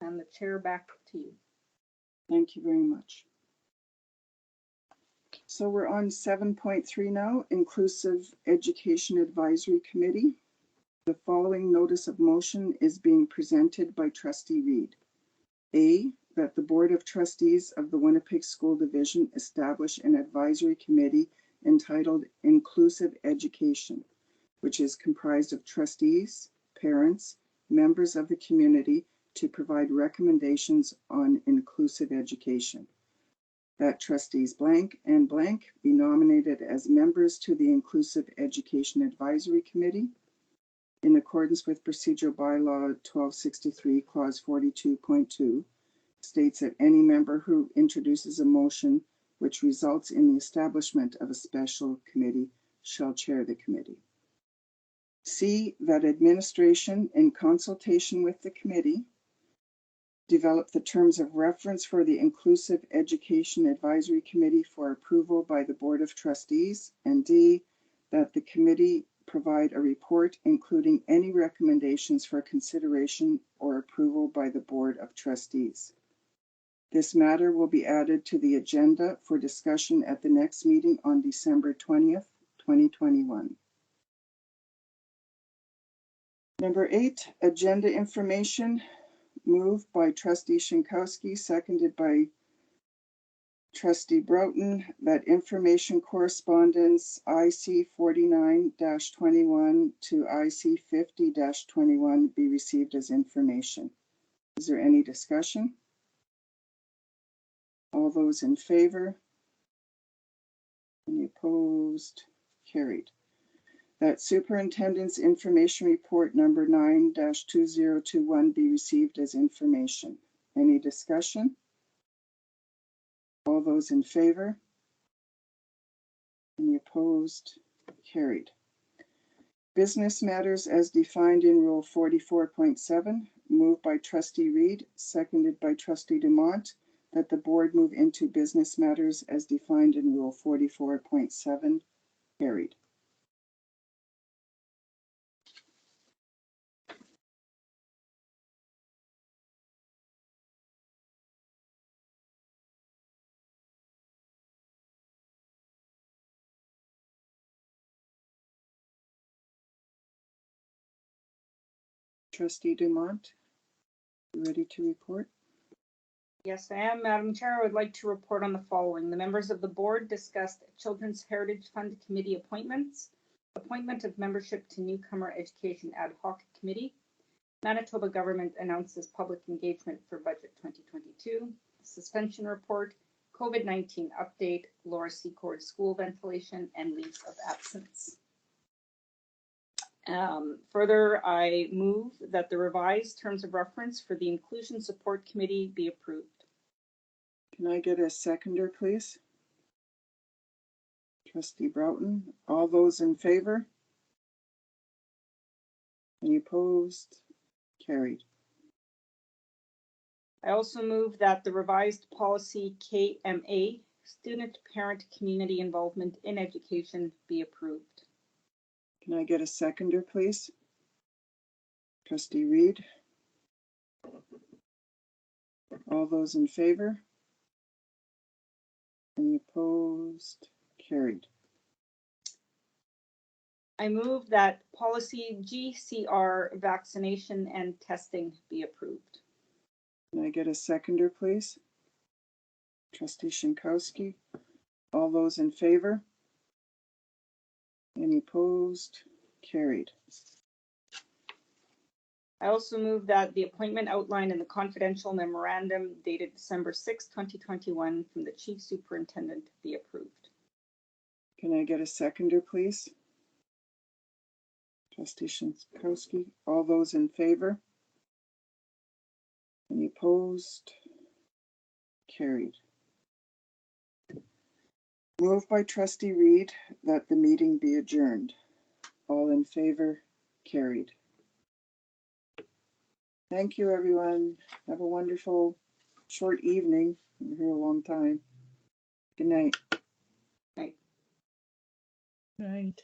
hand the chair back to you. Thank you very much. So we're on 7.3 now, Inclusive Education Advisory Committee. The following notice of motion is being presented by Trustee Reed. A, that the Board of Trustees of the Winnipeg School Division establish an advisory committee entitled Inclusive Education, which is comprised of trustees, parents, members of the community to provide recommendations on inclusive education. That trustees blank and blank be nominated as members to the Inclusive Education Advisory Committee in accordance with Procedural Bylaw 1263, Clause 42.2, states that any member who introduces a motion which results in the establishment of a special committee shall chair the committee. C, that administration, in consultation with the committee, develop the terms of reference for the Inclusive Education Advisory Committee for approval by the Board of Trustees, and D, that the committee provide a report including any recommendations for consideration or approval by the Board of Trustees. This matter will be added to the agenda for discussion at the next meeting on December 20th, 2021. Number 8, agenda information, moved by Trustee Shinkowski, seconded by Trustee Broughton, that information correspondence IC 49-21 to IC 50-21 be received as information. Is there any discussion? All those in favor? Any opposed? Carried. that Superintendent's Information Report number 9-2021 be received as information. Any discussion? All those in favor? Any opposed? Carried. Business matters as defined in Rule 44.7, moved by Trustee Reed, seconded by Trustee Dumont, that the board move into business matters as defined in Rule 44.7. Carried. Trustee Dumont, you ready to report? Yes, I am, Madam Chair. I would like to report on the following. The members of the board discussed Children's Heritage Fund Committee appointments, appointment of membership to Newcomer Education Ad Hoc Committee, Manitoba government announces public engagement for budget 2022, suspension report, COVID-19 update, Laura Secord school ventilation, and leaves of absence. Further, I move that the revised terms of reference for the Inclusion Support Committee be approved. Can I get a seconder, please? Trustee Broughton. All those in favor? Any opposed? Carried. I also move that the revised policy KMA, Student Parent Community Involvement in Education, be approved. Can I get a seconder, please? Trustee Reed. All those in favor? Any opposed? Carried. I move that policy GCR, vaccination and testing, be approved. Can I get a seconder, please? Trustee Shinkowski. All those in favor? Any opposed? Carried. I also move that the appointment outlined in the confidential memorandum dated December 6, 2021 from the Chief Superintendent be approved. Can I get a seconder, please? Trustee Shinkowski. All those in favor? Any opposed? Carried. Moved by Trustee Reed that the meeting be adjourned. All in favor? Carried. Thank you, everyone. Have a wonderful short evening. We're here a long time. Good night. Night. Night.